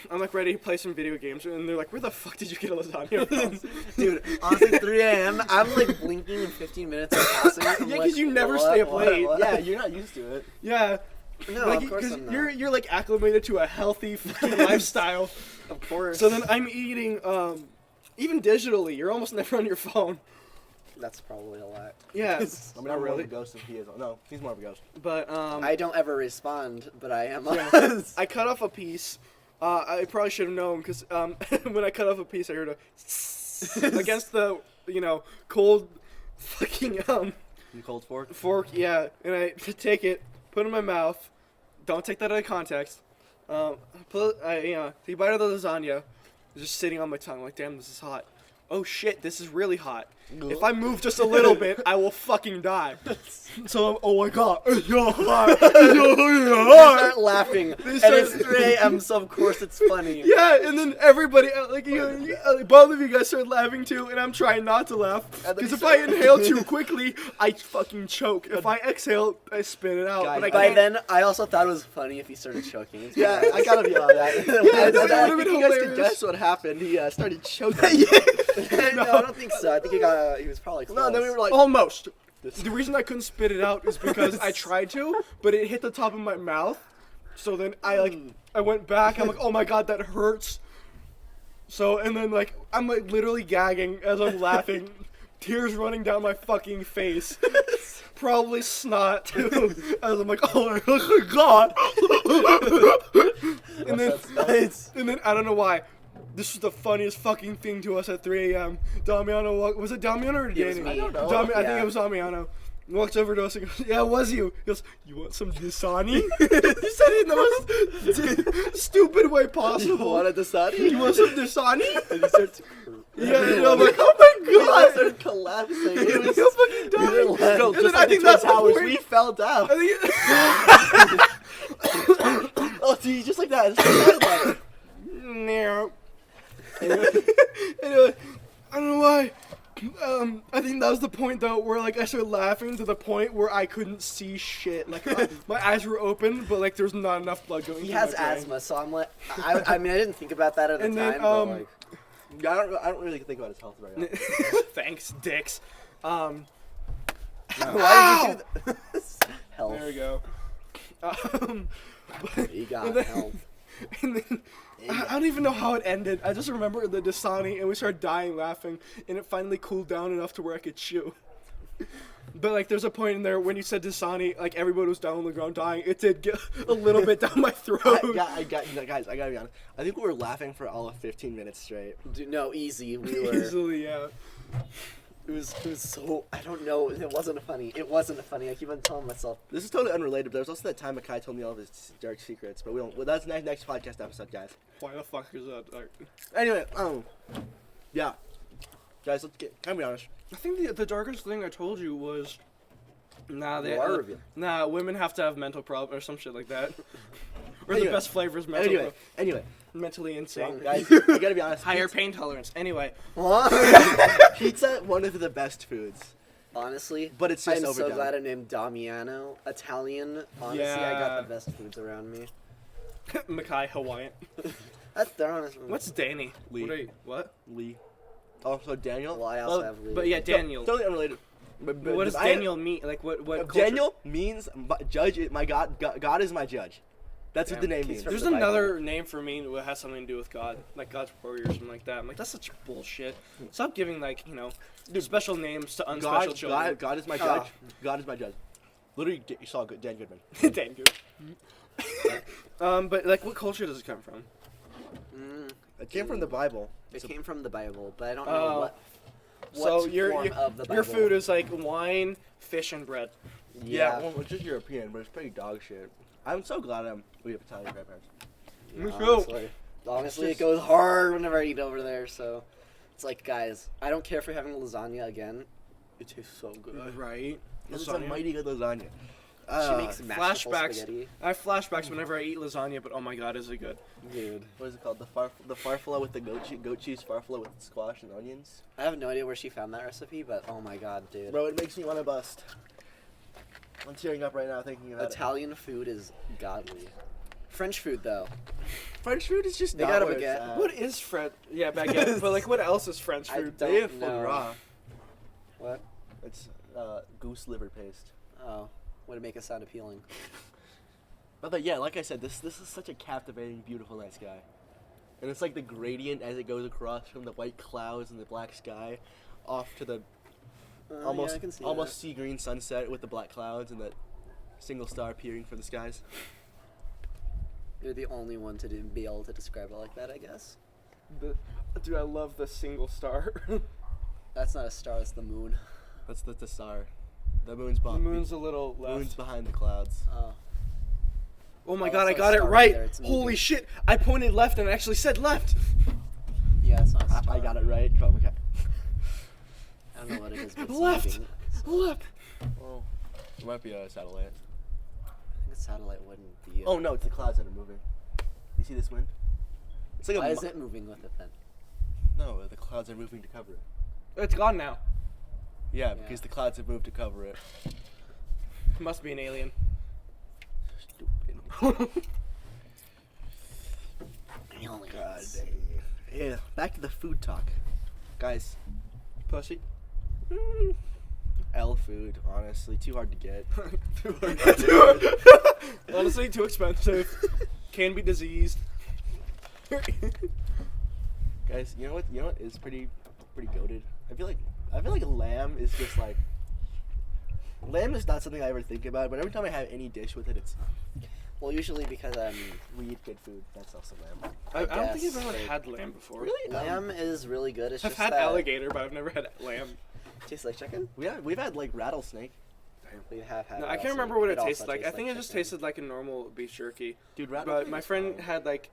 I'm like ready to play some video games, and they're like, "Where the fuck did you get a lasagna from?" Dude, honestly, 3 a.m. I'm like blinking in 15 minutes and passing it. I'm Yeah, like, 'cause you never what, stay up what, late. what? Yeah, you're not used to it. Yeah, No, like, of course 'cause I'm not. you're like acclimated to a healthy fucking lifestyle. Of course. So then I'm eating, even digitally, you're almost never on your phone. That's probably a lot. Yeah, I mean, not I'm more of really, a ghost than he is. No, he's more of a ghost. but I don't ever respond, but I am. Yeah. I cut off a piece. I probably should have known because when I cut off a piece, I heard a against the cold fucking You cold fork? fork. Yeah, and I take it, put it in my mouth. Don't take that out of context. Take a bite of the lasagna. It's just sitting on my tongue. Like, damn, this is hot. Oh shit, this is really hot. If I move just a little bit, I will fucking die. So, oh my god, it's so hot. It's so You hot. start laughing, and start- it's 3 a.m., so of course it's funny. Yeah, and then everybody, both of you guys start laughing too, and I'm trying not to laugh. And then Because you if I inhale too quickly, I fucking choke. If I exhale, I spit it out. Guys, But I By can't. then, I also thought it was funny if he started choking. It's Yeah, fine. I gotta be on that. Yeah, I that think would've been you guys could hilarious. guess what happened. He started choking. No, I don't think so. I think he was probably close. No, then we were like, Almost. The reason I couldn't spit it out is because I tried to, but it hit the top of my mouth. So then I went back. I'm like, oh my god, that hurts. So and then I'm literally gagging as I'm laughing, tears running down my fucking face. Probably snot too. As I'm like, oh my god. And then I don't know why. This was the funniest fucking thing to us at 3 a.m. Damiano was it Damiano or It was Danny? me. I don't know. I think Yeah. it was Damiano. Walks over to us and goes, "Yeah, it was you." He goes, "You want some Dasani?" He said it in the most stupid way possible. You want a Dasani? You want some Dasani? And he starts. Yeah, and I'm like, "Oh my We all god!" started collapsing. It was so fucking dumb. Bro, And just then like I think the that's Twin the Towers, point. we fell down. I think Oh, see, just like that. Just like that. No. Anyway, I don't know why. I think that was the point though where like I started laughing to the point where I couldn't see shit. Like my eyes were open, but like there's not enough blood going. He through has my brain. asthma, so I'm like, I mean, I didn't think about that at the And then, time, but like, Yeah, I don't really think about his health right now. Thanks, dicks. why did you do that? Health. There we go. You got and then- health. And then I don't even know how it ended. I just remember the Dasani, and we started dying laughing, and it finally cooled down enough to where I could chew. But like, there's a point in there when you said Dasani, like everybody was down on the ground dying. It did get a little bit down my throat. Guys, I gotta be honest. I think we were laughing for all of 15 minutes straight. Dude, no, easy. We were. Easily, yeah. It was so. I don't know. It wasn't funny. It wasn't funny. I keep on telling myself. This is totally unrelated, but there was also that time Makai told me all of his dark secrets, but we don't. Well, that's next podcast episode, guys. Why the fuck is that? Like, Anyway, yeah, guys, can I be honest? I think the darkest thing I told you was, More of it. women have to have mental problems or some shit like that. Or Anyway. the best flavors mental, Anyway, mentally insane. guys, you gotta be honest. Higher pain tolerance. Anyway, Pizza, one of the best foods, Honestly, but it's just I'm so overdone. glad I'm named Damiano. Italian. Honestly, I got the best foods around me. Mackay Hawaiian. They're honest. What's Danny? Lee. What? Lee. Also Daniel. Well, I also have Lee. But yeah, Daniel. Totally unrelated. But what does Daniel mean? Like what? Culture? Daniel means judge. My God, God is my judge. That's what the Damn. name He's means. from There's the Bible. another name for me that has something to do with God, like God's warrior or something like that. I'm like, that's such bullshit. Stop giving like special names to unspecial children. God is my judge. God is my judge. Literally, you saw Dan Goodman. Damn good. But like, what culture does it come from? It came from the Bible. It came from the Bible, but I don't Oh. know what. So what your form of the your Bible. food is like wine, fish, and bread. Yeah, well, it's just European, but it's pretty dog shit. I'm so glad we have Italian grandparents. Me too. Honestly, it goes hard whenever I eat over there. So it's like, guys, I don't care for having lasagna again. It tastes so good. Right. It's a Lasagna. mighty good lasagna. She makes mashable flashbacks. spaghetti. I have flashbacks whenever I eat lasagna, but oh my god, is it good? Dude, What is it called? The farfalle with the goat cheese farfalle with squash and onions. I have no idea where she found that recipe, but oh my god, dude. Bro, it makes me want to bust. I'm tearing up right now thinking about Italian food is godly. French food, though. it. French food is just They not got a where it's baguette. at. What is French? Yeah, baguette. But like, what else is French I food? don't They have know. foie gras. What? It's goose liver paste. Oh, way to make it sound appealing. But yeah, like I said, this is such a captivating, beautiful night sky. And it's like the gradient as it goes across from the white clouds and the black sky off to the Yeah, almost I can see almost sea green sunset with the black clouds and that single star peering from the skies. that. You're the only one to be able to describe it like that, I guess. Dude, I love the single star. That's not a star, that's the moon. That's the star. The moon's the behind. moon's a little left. Moon's behind the clouds. Oh. Oh my Oh, god, I that's not got a it star right! there, it's moving. Holy shit! I pointed left and I actually said left! Yeah, it's not a star. I got it right. Oh, okay. I don't know what it is, but it's Left. moving. Left! Well, it might be a satellite. I think a satellite wouldn't be. Oh no, it's the clouds that are moving. You see this wind? It's like Why a is it moving with it then? No, the clouds are moving to cover it. It's gone now. Yeah, because the clouds have moved to cover it. Must be an alien. Stupid. God dang. Yeah, back to the food talk. Guys, Pussy. L food, honestly, too hard to get. Honestly, too expensive. Can be diseased. Guys, you know what is pretty goated? I feel like lamb is just like lamb is not something I ever think about, but every time I have any dish with it, Well, usually because We eat good food. That's also lamb. I don't think guess. I've ever had lamb before. Really? lamb is really good. It's I've just had that alligator, but I've never had lamb. tastes like chicken. We've had like rattlesnake. We have had. No, I it can't also- remember what it also tasted like. I tastes think it just chicken. tasted like a normal beef jerky. Dude, But my friend had like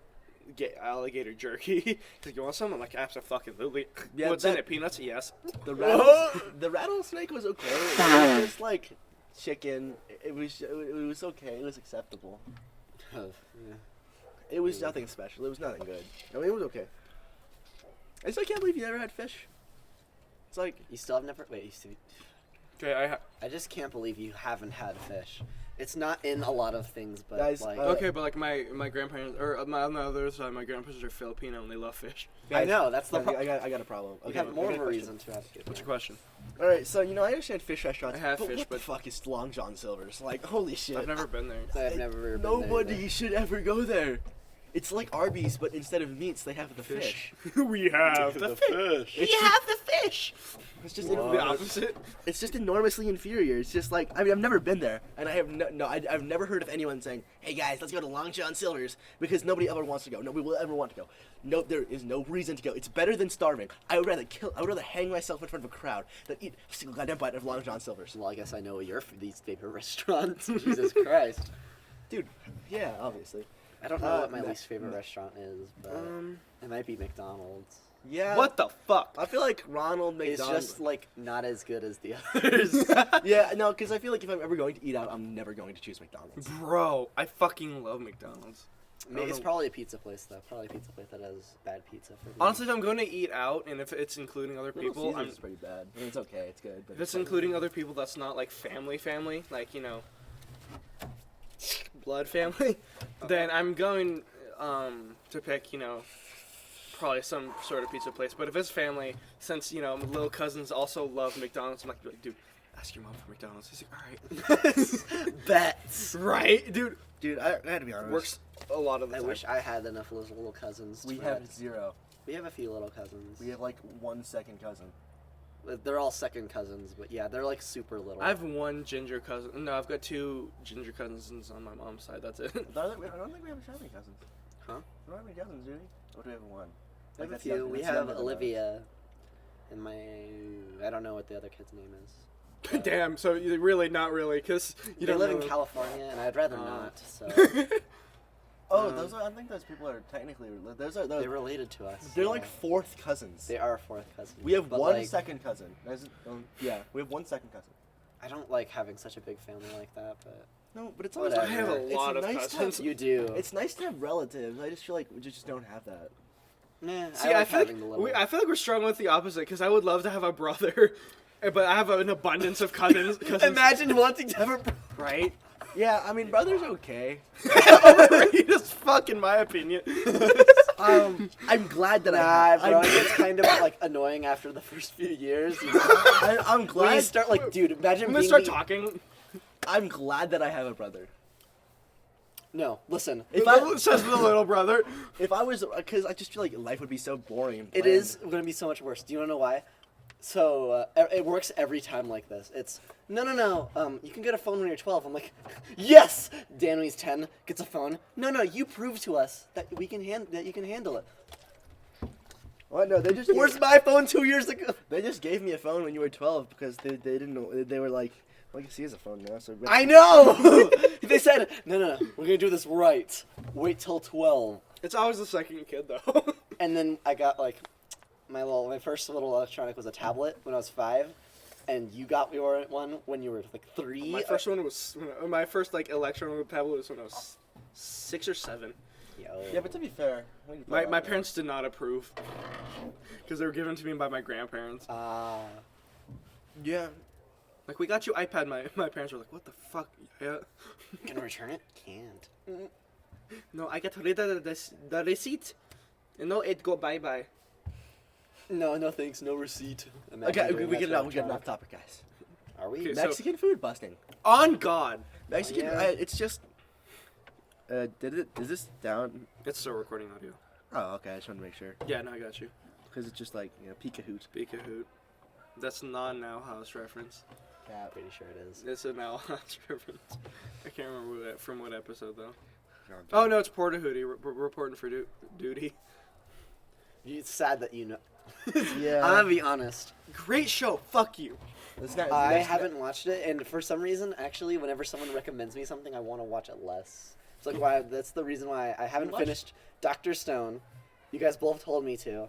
alligator jerky. He's like, you want some? I'm like, absolutely. Yeah, What's in that- it? Peanuts? Yes. The rattlesnake was okay. It was just like chicken. It was okay. It was acceptable. Yeah. It was nothing special. It was nothing good. I mean, it was okay. I still can't believe you never had fish. It's like You still have never. Wait, you still. Okay, I just can't believe you haven't had fish. It's not in a lot of things, but Guys, like. okay, but like my grandparents or my on the other side, my grandparents are Filipino and they love fish. I know that's the. I got a problem. You Okay, have more I of got a question. reason to have to. What's your question? All right, so I understand fish restaurants. I have but fish, what the but- fuck is Long John Silver's? Like, holy shit! I've never been there. I've never been Nobody there. should ever go there. It's like Arby's, but instead of meats, they have the fish. We have the fish. We have the fish. It's just What? The opposite. it's just enormously inferior. It's just like I've never been there, and I have I've never heard of anyone saying, "Hey guys, let's go to Long John Silver's," because nobody ever wants to go. Nobody will ever want to go. No, there is no reason to go. It's better than starving. I would rather hang myself in front of a crowd than eat a single goddamn bite of Long John Silver's. Well, I guess I know your least favorite restaurant. Jesus Christ. Dude, yeah, obviously. I don't know what my no, least favorite no. restaurant is, but it might be McDonald's. Yeah. What the fuck? I feel like Ronald It's McDonald. just like not as good as the others. Yeah, no, because I feel like if I'm ever going to eat out, I'm never going to choose McDonald's. Bro, I fucking love McDonald's. Maybe it's know. probably a pizza place though. Probably a pizza place that has bad pizza. For me. Honestly, if I'm going to eat out and if it's including other Little people, Caesars is pretty bad. I mean, it's okay, it's good. But if it's including other people that's not like family, like, you know, blood family, then I'm going to pick, you know, probably some sort of pizza place. But if it's family, since, you know, my little cousins also love McDonald's, I'm like, dude, ask your mom for McDonald's. He's like, alright. Bets. Right? Dude, I had to be honest. works a lot of the I time. wish I had enough of those little cousins. We to have bet. 0. We have a few little cousins. We have like 1 second cousin. They're all second cousins, but yeah, they're like super little. I have one ginger cousin. No, I've got 2 ginger cousins on my mom's side. That's it. I don't think we have any cousins. Huh? We don't have any cousins, do we? Or do we have 1? We have a that's few. young- We that's have younger than Olivia, and I don't know what the other kid's name is. Damn, so you really not really, because you They don't live know. in California, and I'd rather not. So Oh, I think those people are technically. they're related to us. They're yeah. like 4th cousins. They are fourth cousins. We have but, one like, second cousin. Yeah, we have 1 second cousin. I don't like having such a big family like that, but No, but it's Whatever. always I have a it's lot of nice to have- cousins. you do. It's nice to have relatives. I just feel like we just don't have that. Nah, See, I I like feel having the like little. I feel like we're struggling with the opposite, because I would love to have a brother, but I have an abundance of cousins. Imagine wanting to have a. Right? Yeah, I mean, brother's okay. Overrated as fuck, in my opinion. I'm glad that Nah, bro, I'm, it gets kind of like annoying after the first few years. You know? I'm When glad. you start like, dude, imagine I'm gonna being start the- talking. I'm glad that I have a brother. No, listen. If I Says the little brother. if I was, because I just feel like life would be so boring. And It bland. is going to be so much worse. Do you want to know why? So, it works every time like this. It's, no, you can get a phone when you're 12. I'm like, yes! Danny's 10, gets a phone. No, you prove to us that you can handle it. What? No, they just. Where's my phone 2 years ago? They just gave me a phone when you were 12 because they didn't know. They were like, well, I guess he has a phone now. So I know! They said, no, we're going to do this right. Wait till 12. It's always the second kid, though. And then I got like my first little electronic was a tablet when I was 5, and you got your one when you were like 3. My first one was my first like electronic tablet was when I was 6 or 7. Yo. Yeah, but to be fair, when you My thought about it- parents did not approve because they were given to me by my grandparents. Yeah. Like, we got you iPad. My parents were like, what the fuck? Yeah. Can I return it? Can't. No, I got to read the receipt. And no, it go bye-bye. No thanks, no receipt. Okay, Imagine doing we that get to it an off. We get it electronic. off topic, guys. Are we? Okay, so- Mexican food busting. On God. Mexican. yeah. It's just. Is this down? It's still recording audio. Oh, okay. I just wanted to make sure Yeah, no, I got you. because it's just like peek a hoot. Speak a hoot. That's not an Now House reference. Pretty sure it is. It's a Now House reference. I can't remember from what episode, though. Groundhog Day. Oh no, it's Porter Hootie reporting for duty. It's sad that you know. Yeah. I'm gonna be honest. Great show. Fuck you. It's not, I it's- haven't watched it, and for some reason, actually, whenever someone recommends me something, I want to watch it less. It's like why. That's the reason why I haven't watched- finished Doctor Stone. You guys both told me to.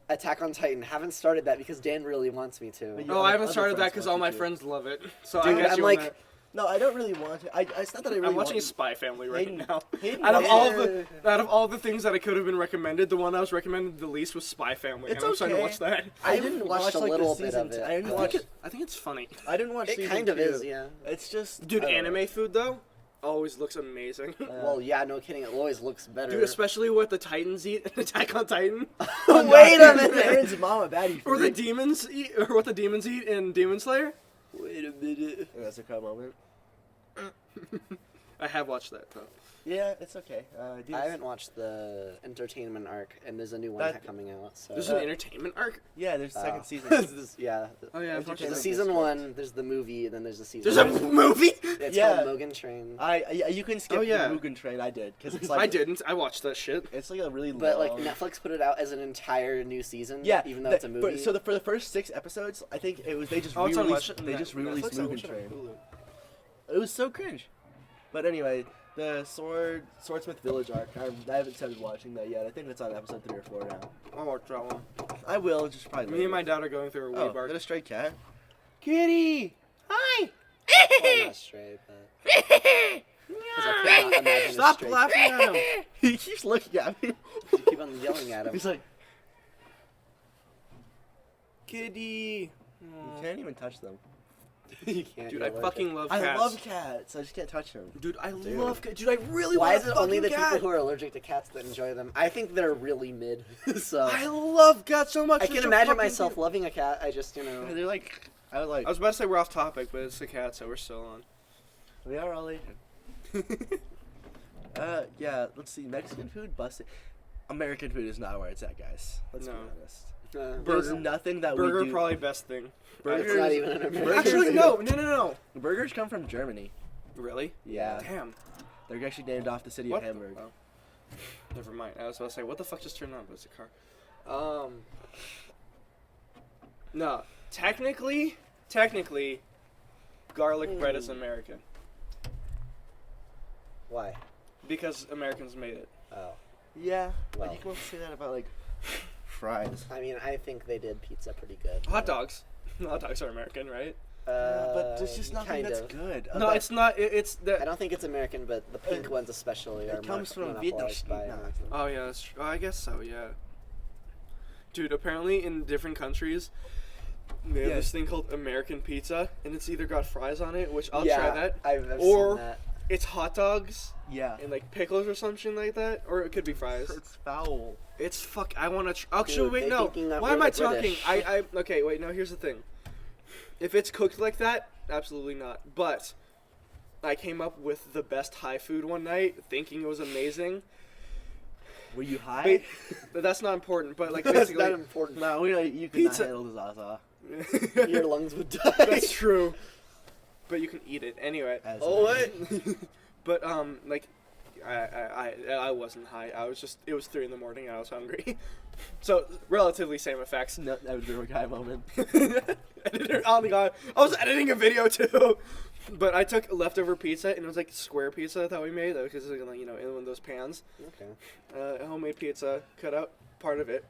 Attack on Titan. Haven't started that because Dan really wants me to. But Oh, I haven't other started that friends because want all you my to. friends love it. So Dude, I guess I'm you like- on that. No, I don't really want to. It's not that I really I'm watching want Spy Family right Hayden- now. Hayden Out of loves all the things that I could have been recommended, the one I was recommended the least was Spy Family, It's and I'm starting to okay. watch that. I didn't watch a like, little the bit season of it. I didn't I watch. think it's funny. I didn't watch. It season kind of 2. is, yeah. It's just Dude, I don't know. anime food though always looks amazing. Well, yeah, no kidding. It always looks better. Dude, especially what the Titans eat in Attack on Titan. Wait a minute. Aaron's mama baddie. Or the freak. demons eat, or what the demons eat in Demon Slayer. Wait a minute. That's a cool moment. I have watched that though. Yeah, it's okay. I haven't watched the entertainment arc, and there's a new one That- coming out. So. There's an entertainment arc. Yeah, there's a second Oh. season. Yeah. Oh yeah, I've watched There's that. the season 1, there's the movie, and then there's the season. There's a 2. movie. It's Yeah. called Mugen Train. You can skip Oh, yeah. the Mugen Train. I did because it's like I didn't. I watched that shit. It's like a really But like long. Netflix put it out as an entire new season. Yeah, Even though it's a movie. for the first 6 episodes, I think it was they just Oh, it's on re-released. Netflix? They just re-released Netflix? I Mugen watched it on Train. Hulu. It was so cringe. But anyway, the Swordsmith Village arc. I haven't started watching that yet. I think it's on episode 3 or 4 now. I'll watch that one. I will just probably. Me and my dad are going through a Oh, weeb arc. got a stray cat. Kitty, hi. Well, not straight, but. 'Cause I could not imagine a Stop straight- laughing at him. He keeps looking at me. You keep on yelling at him. He's like, Kitty. you can't even touch them. You can't. Dude, you're I allergic. fucking love I cats. love cats. I just can't touch them. Dude, I Dude. love cats. Dude, I really Why want is a it only the fucking people cat. who are allergic to cats that enjoy them? I think they're really mid. So I love cats so much. I They're can so imagine fucking myself cute. loving a cat. I just, They're like, I was like, I was about to say we're off topic, but it's the cats that we're still on. we are all Asian. Yeah, let's see. Mexican food, busted. American food is not where it's at, guys. Let's No. be honest. Burger. There's nothing that Burger we do. probably best thing. It's Burgers, not even an American Actually, food. no. burgers come from Germany. Really? Yeah. Damn. They're actually named off the city What? of Hamburg. Oh. Never mind. I was about to say, what the fuck just turned on? But it's a car. No. Technically, garlic bread is American Why? because Americans made it. Oh. Yeah, Well. but you can also say that about like fries. I mean, I think they did pizza pretty good. Hot dogs. Hot dogs are American, right? But there's just nothing kind that's of. good. No, it's not. It's I the. don't think it's American, but the pink ones especially are It comes more from Vietnam. monopolized by No. American. Oh yeah, that's true. I guess so. Yeah. Dude, apparently in different countries, they have Yeah. this thing called American pizza, and it's either got fries on it, which I'll yeah, try that. I've Or- seen that. It's hot dogs Yeah. and like pickles or something like that, or it could be fries. It's foul. It's fuck. I want to. Actually, Dude, wait, they no. thinking that Why we're am I the talking? British. Okay, wait. No, here's the thing. If it's cooked like that, absolutely not. But I came up with the best Thai food one night, thinking it was amazing. Were you high? Wait, but that's not important. But like That's basically, not important. No, you could Pizza- not handle the Zaza. Your lungs would die. That's true. But you can eat it anyway. As Oh, a- what? But like, I wasn't high. I was just. It was 3 a.m. and I was hungry. So relatively same effects. No, that was a guy moment. Editor, oh my god, I was editing a video too. But I took leftover pizza and it was like square pizza that we made because it's like, in one of those pans. Okay. Homemade pizza, cut out part of it.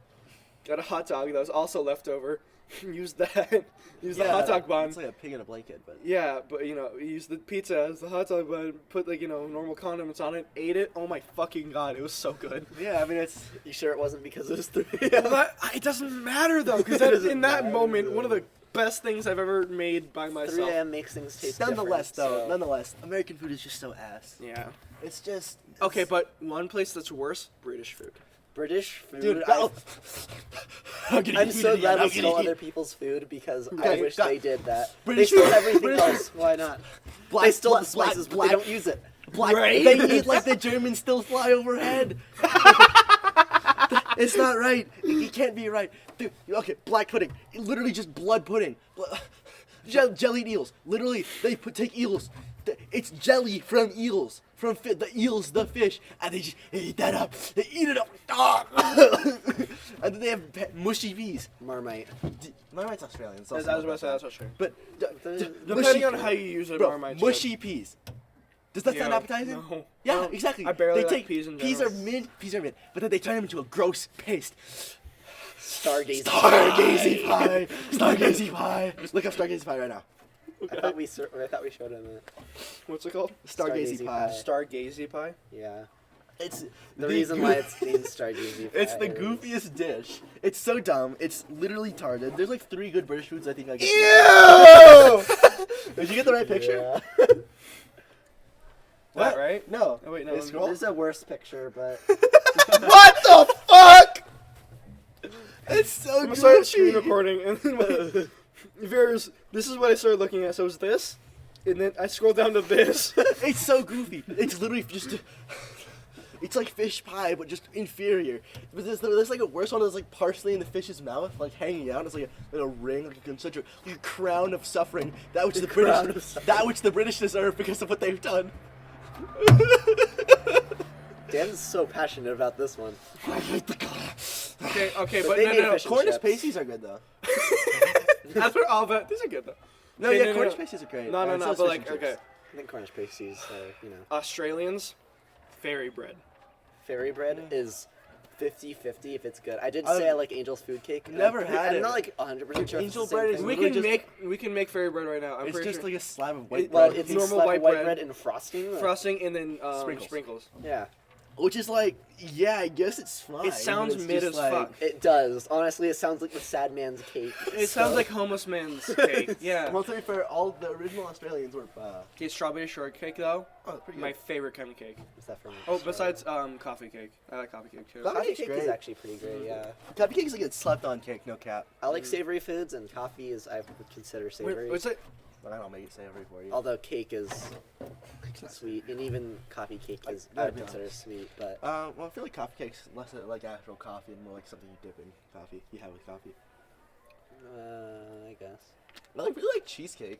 Got a hot dog that was also leftover. Used that. Used the hot dog bun. It's like a pig in a blanket, but Yeah, but use the pizza as the hot dog bun, put normal condiments on it, ate it. Oh my fucking god, it was so good. yeah, I mean it's You sure it wasn't because it was 3 Well, it doesn't matter though, because It doesn't in that matter, moment, though. one of the best things I've ever made by 3 myself. a.m. makes things taste nonetheless different, though. so- Nonetheless, American food is just so ass. Yeah. It's just Okay, but one place that's worse, British food. British food. dude, I'm so glad we stole other people's food because I Okay, wish got- they did that. British they stole food- everything British- else. Why not? They stole the spices, but they don't use it. Black, Right? They eat like the Germans still fly overhead. It's not right. It can't be right. Dude, okay, black pudding. Literally just blood pudding. Jellied eels. Literally, they take eels. It's jelly from eels. the eels, the fish, and they just eat that up. They eat it up. And then they have mushy peas. Marmite. Marmite's Australian. It's I was also about to say that's not true. But Depending on how you use it, bro, Marmite. mushy peas. Does that sound Yo, appetizing? no. Yeah, No. exactly. I barely they like take peas in Peas are general. mid, but then they turn them into a gross paste. Stargazy. Stargazy pie. Stargazy pie. Look up Stargazy pie right now. I thought we showed him it. What's it called? Stargazy Stargazy pie. pie. Stargazy pie. Yeah. It's The reason why it's named Stargazy pie. It's the is- goofiest dish. It's so dumb. It's literally retarded. There's like 3 good British foods I think I can. Ew! Did you get the right picture? Yeah. That right? No. Oh wait, no. Hey, let me- scroll. There's a worse picture, but What the fuck? It's so I'm gonna start screen goofy. recording, and then viewers, this is what I started looking at. So it's this, and then I scroll down to this. It's so goofy. It's literally just. It's like fish pie, but just inferior. But there's like a worse one that's like parsley in the fish's mouth, like hanging out. It's like a ring, like a concentric, like a crown of suffering. That which the crown of British, suffering. that which the British deserve because of what they've done. Dan's so passionate about this one. I hate the color. Okay, But but they no, made no, no. fish and Cornish chips. pasties are good though. That's what all that. These are good though. No, Okay, yeah, no, no, Cornish no. pasties are great. No, no, And no. so is But fish like, and chips. okay, I think Cornish pasties are, Australians, fairy bread. Fairy bread is 50-50 if it's good. I did I've say I like Angel's food cake. never had I'm it. not like 100% sure. Angel if it's the bread same is thing. We literally can just- make fairy bread right now. I'm It's pretty just sure. like a slab of white Well, bread. it's Normal normal white white bread. bread and frosting. or- frosting and then Sprinkles. sprinkles. Yeah, Which is like, yeah, I guess it's fine. It sounds but it's mid just as like, fuck. it does. Honestly, it sounds like the sad man's cake. It sounds like homeless man's cake. Yeah. Well, to be fair, all the original Australians were. Okay, strawberry shortcake though. Oh, pretty good. My favorite kind of cake. What's that from? Oh, besides coffee cake. I like coffee cake too. Coffee Coffee cake's cake great. is actually pretty great. Yeah, Coffee cake is like a slept-on cake, no cap. I like savory foods, and coffee is I would consider savory. Wait, what's it? But I don't make it savory for you. Although cake is sweet, and even coffee cake is I would consider sweet, but Well, I feel like coffee cake's less like actual coffee and more like something you dip in coffee. You have with coffee. I guess. I like really like cheesecake.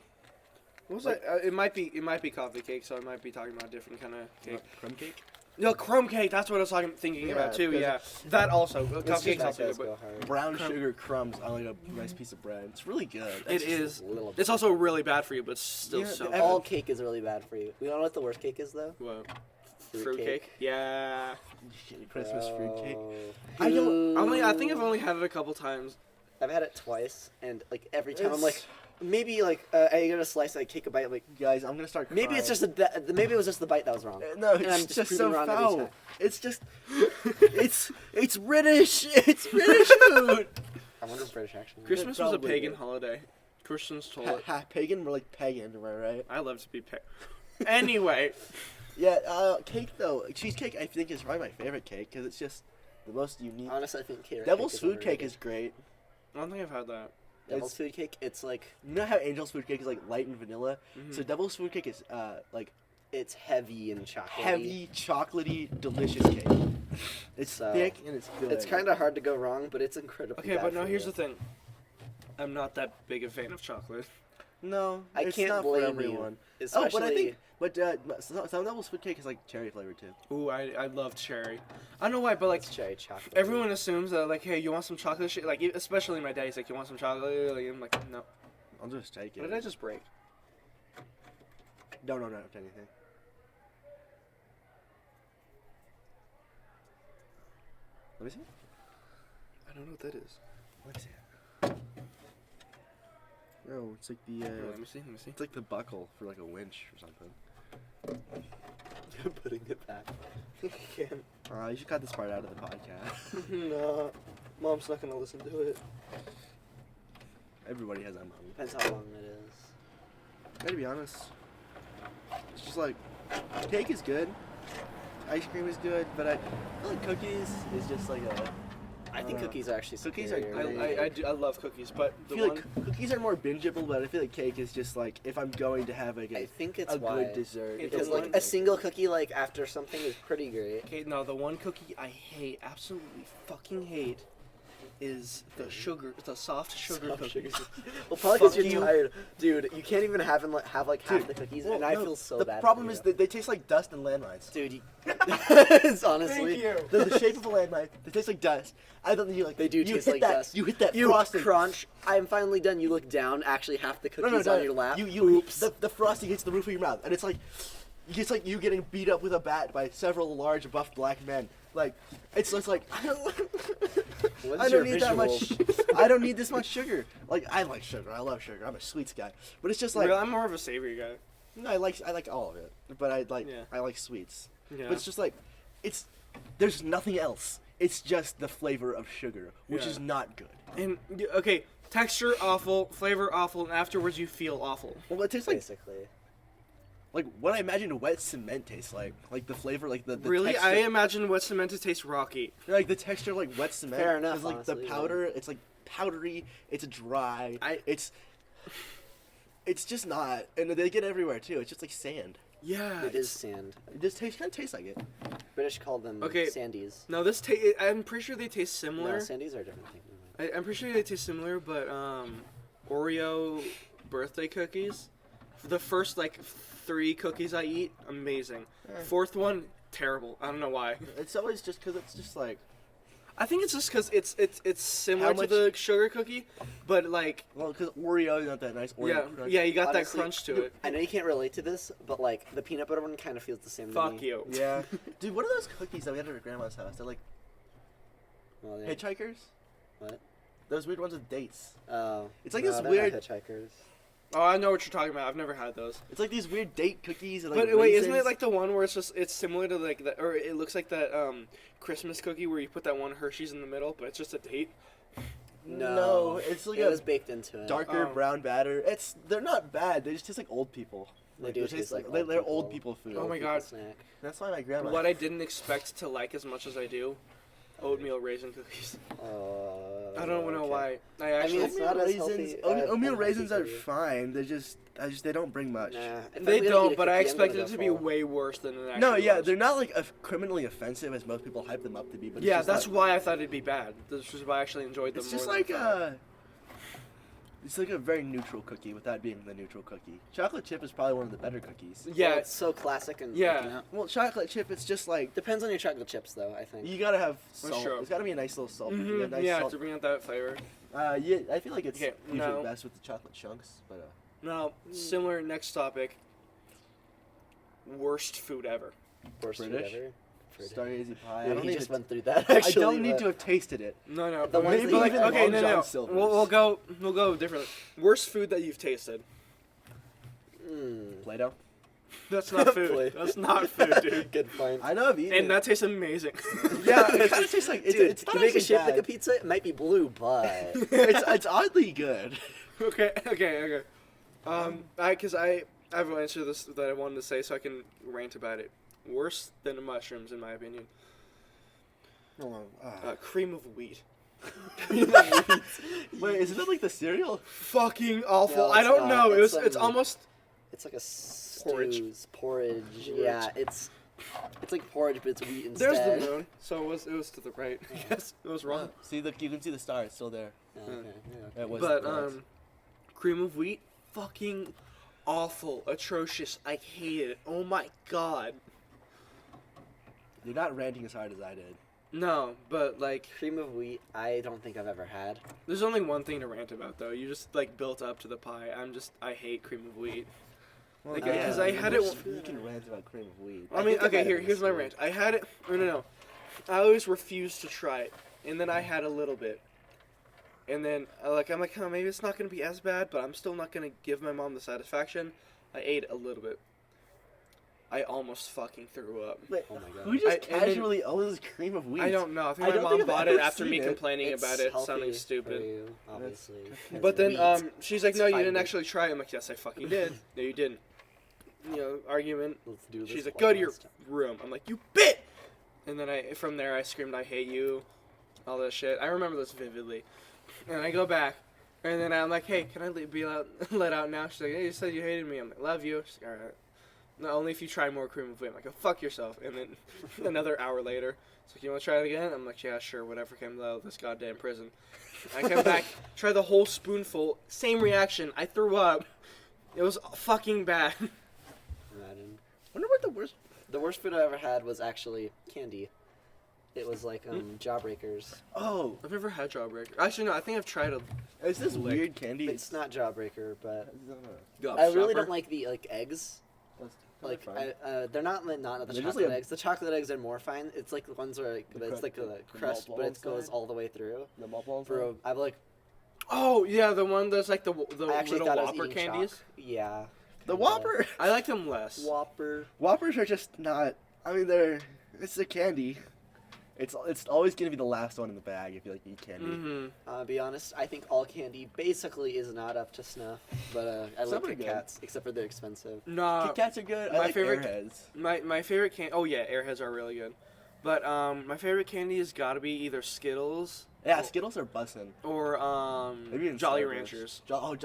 What was that? It might be coffee cake, so I might be talking about a different kind of cake. Crumb cake. No, crumb cake. That's what I was thinking Yeah, about too. because Yeah, that also. It's Coffee cake's just- that also does good, go but hard. Brown Crumb- sugar crumbs on like a nice piece of bread. It's really good. it is. just a little bit. It's also really bad for you, but still Yeah, so. the- All cake is really bad for you. You know what the worst cake is though? What? Fruit Fruit cake. Yeah. Christmas fruit cake. I don't. I think I've only had it a couple times. I've had it twice, and like every time I'm It's- like, maybe like I get a slice, I take a bite, I'm like Guys, I'm gonna start. maybe it's crying. just maybe it was just the bite that was wrong. No, And I'm it's just just so proving wrong every foul. time. It's just, it's British. It's British food. I wonder if British actually. Christmas was a probably pagan is. holiday. Christians told it. Pagan, we're like pagan, am I right? I love to be Anyway, Yeah, cake though. Cheesecake I think is probably my favorite cake because it's just the most unique. Honestly, I think carrot Devil's cake is food cake underrated. is great. I don't think I've had that. Devil's it's- food cake. It's like You know how Angel's food cake is like light and vanilla? So Devil's food cake is like it's heavy and chocolatey. heavy, chocolatey, delicious cake. It's So, thick and it's good. It's kind of hard to go wrong, but it's incredibly. Okay, bad but no, for here's you. the thing. I'm not that big a fan of chocolate. No, I it's can't not blame for everyone. you. Oh, Especially, but I think, some Devil's food cake is like cherry flavored too. Ooh, I love cherry. I don't know why, but like it's cherry chocolate. everyone assumes that like, hey, you want some chocolate shit? Like, especially my dad's like, you want some chocolate? Like, I'm like, no. I'll just take it. What did I just break? No, not anything. Let me see. I don't know what that is. What is it? No, it's like the. Let me see. Let me see. It's like the buckle for like a winch or something. You're putting it back. You can't. You should cut this part out of the podcast. No, mom's not gonna listen to it. Everybody has that mom. Depends how long it is. Gotta be honest. It's just like cake is good, ice cream is good, but I feel like cookies is just like a. I think cookies are actually Cookies are superior. I love cookies, but I the feel one like cookies are more bingeable, but I feel like cake is just like if I'm going to have like I a, think it's a why. good dessert. It- Because the like one- a single cookie like after something is pretty great. okay, no, the one cookie I hate, absolutely fucking hate, is the sugar, the soft sugar Soft cookies. Well, probably because Fuck you're you. tired. Dude, you can't even have half Dude, the cookies, well, and I no, feel so the bad. problem for is you. that they taste like dust and landmines. Dude, it's honestly. Thank you. They're the shape of a landmine. They taste like dust. I don't think you like. They do you taste hit like that, dust. You hit that You frosting. crunch. I'm finally done. You look down. Actually, half the cookies on your lap. Oops. The frosting hits the roof of your mouth, and it's like you getting beat up with a bat by several large buff black men. Like it's just like I What's don't your need that much. visuals? I don't need this much sugar. Like I like sugar. I love sugar. I'm a sweets guy. But it's just like Really, I'm more of a savory guy. no, I like all of it. But Yeah. I like sweets. Yeah. But it's just like there's nothing else. It's just the flavor of sugar, which Yeah. is not good. And okay, texture awful, flavor awful, and afterwards you feel awful. Well, it tastes like Basically. what I imagine wet cement tastes like the flavor, like the Really, texture, I imagine wet cement to taste rocky. like the texture of, like wet cement. Fair enough, Is like honestly, the yeah. powder, it's like powdery. It's dry. It's just not, and they get everywhere too. It's just like sand. Yeah. It is sand. It just kind of tastes like it. British call them Okay. sandies. No, I'm pretty sure they taste similar. No, sandies are a different thing. I'm pretty sure they taste similar, but Oreo birthday cookies, the first like 3 cookies I eat, amazing. Fourth one, terrible. I don't know why. It's always just because it's just like, I think it's just because it's similar How to much- the sugar cookie, but like well, because Oreo is not that nice. Oreo yeah, crunch. yeah, you got Honestly, that crunch to it. I know you can't relate to this, but like the peanut butter one kind of feels the same. to Fuck me. you. Yeah. Dude, what are those cookies that we had at our grandma's house? They're like Well, yeah. hitchhikers. What? Those weird ones with dates. Oh. It's like no, this they're not weird- hitchhikers. Oh, I know what you're talking about. I've never had those. It's like these weird date cookies and like But wait, isn't it raisins. like the one where it's similar to like that, or it looks like that Christmas cookie where you put that one Hershey's in the middle, but it's just a date? No, it's like It a was baked into it. darker Oh. brown batter. They're not bad. They just taste like old people. They do taste like old they're old people. people food. Oh my People God. Snack. That's why my grandma. What I didn't expect to like as much as I do, oatmeal raisin cookies. I don't know okay. why. I mean, actually it's not as raisins. healthy, Oatmeal unhealthy raisins for are you. fine. They don't bring much. Nah, if I'm they gonna eat don't, a but I cookie, I'm gonna expected it go to be full. way worse than it actually No, yeah, was. they're not like criminally offensive as most people hype them up to be. But it's Yeah, just that's like, why I thought it'd be bad. This is why I actually enjoyed them It's more just than I like thought. it's like a very neutral cookie without being the neutral cookie. Chocolate chip is probably one of the better cookies. Yeah, Well, it's so classic and Yeah. you know, Well, chocolate chip, it's just like depends on your chocolate chips though. I think. you gotta have For salt. sure. There's gotta be a nice little salt. Mhm, A nice yeah, salt. to bring out that flavor. Yeah, I feel like it's Okay, usually no. best with the chocolate chunks, but Now, similar next topic. Worst food ever. Worst food British? ever. British. Starry pie. Yeah, I don't he need just to. went through that. I Actually, don't need but- to have tasted it. No, The ones maybe that like you okay, Long no, John no. Silver's. We'll go differently. Worst food that you've tasted. Play-Doh. That's not food. Play. That's not food, dude. Good point. I know I've eaten And it. that tastes amazing. Yeah, it kind of tastes like Dude, it's not you make a actually shape bad. like a pizza. It might be blue, but it's oddly good. okay. Because I have an answer to this that I wanted to say, so I can rant about it. Worse than mushrooms, in my opinion. Cream of wheat. Wait, isn't that like the cereal? Fucking awful. No, I it's don't not. know. It's It's some- almost. it's like a Porridge. porridge. Yeah, it's like porridge, but it's wheat instead. There's the moon. So it was to the right. Yes, it was wrong. See, you can see the star. It's still there. Oh, okay, yeah. It was But correct. cream of wheat, fucking awful, atrocious. I hate it. Oh my god. You're not ranting as hard as I did. No, but like, Cream of wheat, I don't think I've ever had. there's only one thing to rant about though. You just like built up to the pie. I hate cream of wheat. Like, because I had it. You can rant about cream of wheat. I mean, think I've okay, had it here's my before. rant. I had it. No. I always refused to try it, and then I had a little bit, and then I'm like, oh, maybe it's not gonna be as bad, but I'm still not gonna give my mom the satisfaction. I ate a little bit. I almost fucking threw up. Wait, Oh my god. who just and then- casually owns cream of wheat? I don't know. I think I my don't mom think I've bought ever it after me seen it. complaining It's about it healthy sounding for stupid. you, obviously. It's But then wheat. she's like, It's no, you didn't fiber. actually try it. I'm like, yes, I fucking did. No, you didn't. You know, argument. Let's do this. She's like, go to your podcast. room. I'm like, you bit! And then from there, I screamed, I hate you, all that shit. I remember this vividly. And I go back, and then I'm like, hey, can I be let out now? She's like, hey, you said you hated me. I'm like, love you. She's like, all right. No, only if you try more cream of wheat. I'm like, oh, fuck yourself. And then another hour later, It's like, you want to try it again? I'm like, yeah, sure, whatever came out of this goddamn prison. I come back, try the whole spoonful, same reaction. I threw up. It was fucking bad. Imagine. Wonder what the worst. The worst food I ever had was actually candy. It was like Jawbreakers. Oh, I've never had Jawbreaker. Actually, no, I think I've tried a is this Lick. weird candy? It's not Jawbreaker, but gobstopper. I really don't like the eggs. Like fine. they're not the They're just chocolate like eggs. The chocolate eggs are more fine. It's like the ones where it's like the crust, malt but it ball goes inside? all the way through. the malt balls. Bro, I've like Oh, yeah, the one that's like the I actually little thought I was Whopper eating candies. chalk. Yeah. The kinda. Whopper. I like them less. Whopper. Whoppers are just not. I mean, it's a candy. It's always gonna be the last one in the bag if you like eat candy. Mm-hmm. Be honest, I think all candy basically is not up to snuff. But I Some love are Kit good. Kats, except for they're expensive. Nah, Kit Kats are good. I my like favorite- Airheads. my favorite candy. Oh yeah, Airheads are really good. But my favorite candy has got to be either Skittles Yeah, Skittles are bussin'. or Maybe even Jolly Starburst. Ranchers.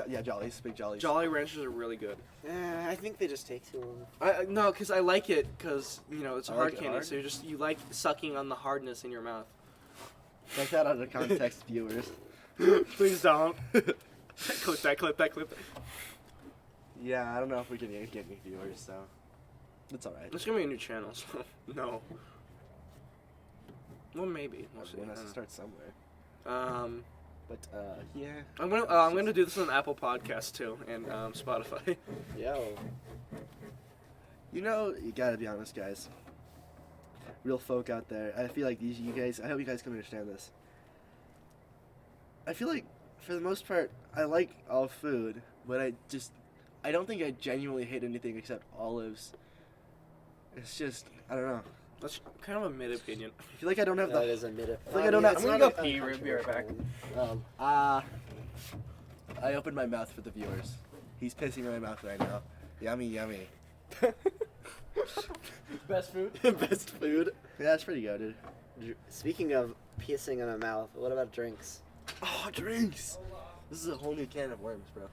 Yeah, Jollies, big Jollies. Jolly Ranchers are really good. I think they just take too long. No, because I like it because it's a I hard like it candy, hard? so you like sucking on the hardness in your mouth. Take that out of context, viewers. Please don't. clip that. Yeah, I don't know if we can get any viewers, so it's alright. There's gonna be a new channel, so no. Well, maybe. We'll see. One has I to don't start somewhere. know. But yeah. I'm gonna do this on Apple Podcasts too and Spotify. Yo. You know, you gotta be honest, guys. Real folk out there. I feel like you guys. I hope you guys can understand this. I feel like, for the most part, I like all food, but I don't think I genuinely hate anything except olives. It's just, I don't know. That's kind of a mid opinion. I feel like I don't have That the. is a mid. Like I don't have- it's I'm gonna not go a pee, we'll be right back. controversial I opened my mouth for the viewers. He's pissing in my mouth right now. Yummy, yummy. Best food. Best food. Yeah, that's pretty good, dude. Speaking of pissing in a mouth, what about drinks? Oh, drinks! This is a whole new can of worms, bro.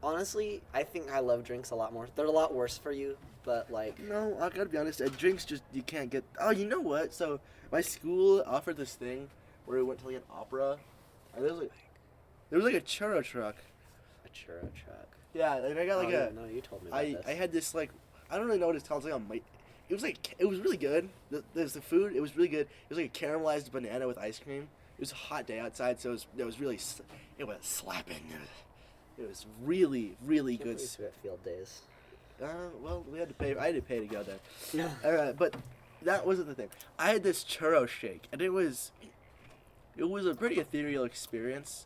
Honestly, I think I love drinks a lot more. They're a lot worse for you, but like, No, I gotta be honest. Drinks just you can't get. Oh, you know what? So my school offered this thing where we went to like an opera, and there was like a churro truck. a churro truck. Yeah, and I got like no, you told me about I this. had this like I don't really know what it's called. It's like it was really good. There's the food. It was really good. It was like a caramelized banana with ice cream. It was a hot day outside, so it was really it was slapping. It was really really Can't good. believe we had field days. Well, we had to pay. I had to pay to go there. Yeah. But that wasn't the thing. I had this churro shake, and it was a pretty ethereal experience.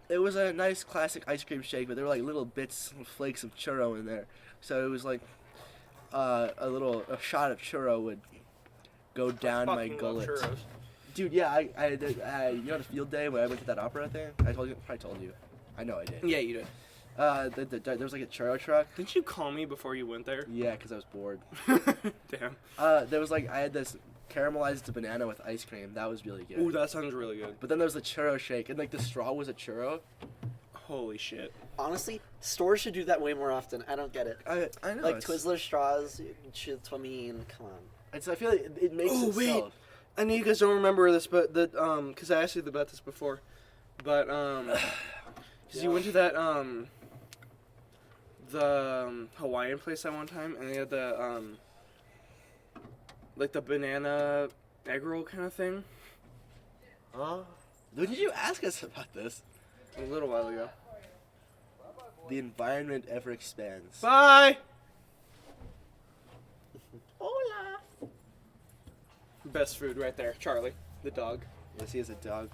It was a nice classic ice cream shake, but there were like little bits, flakes of churro in there. So it was like a shot of churro would go down my Fucking love gullet. churros. Dude, yeah, I you know the field day when I went to that opera thing? I probably told you. I know I did. Yeah, you did. There was like a churro truck. Didn't you call me before you went there? Yeah, because I was bored. Damn. There was like I had this caramelized banana with ice cream. That was really good. Ooh, that sounds really good. But then there was the churro shake, and like the straw was a churro. Holy shit. Honestly, stores should do that way more often. I don't get it. I know. Like it's, Twizzler straws, Twimine, come on. It's I feel like it makes Oh, itself. wait. I know you guys don't remember this, but because I asked you about this before, but because you went to that the Hawaiian place that one time, and they had the like the banana egg roll kind of thing When did you ask us about this? a little while ago. The environment ever expands. Bye. Hola. Best food right there, Charlie, the dog. Yes, he has a dog.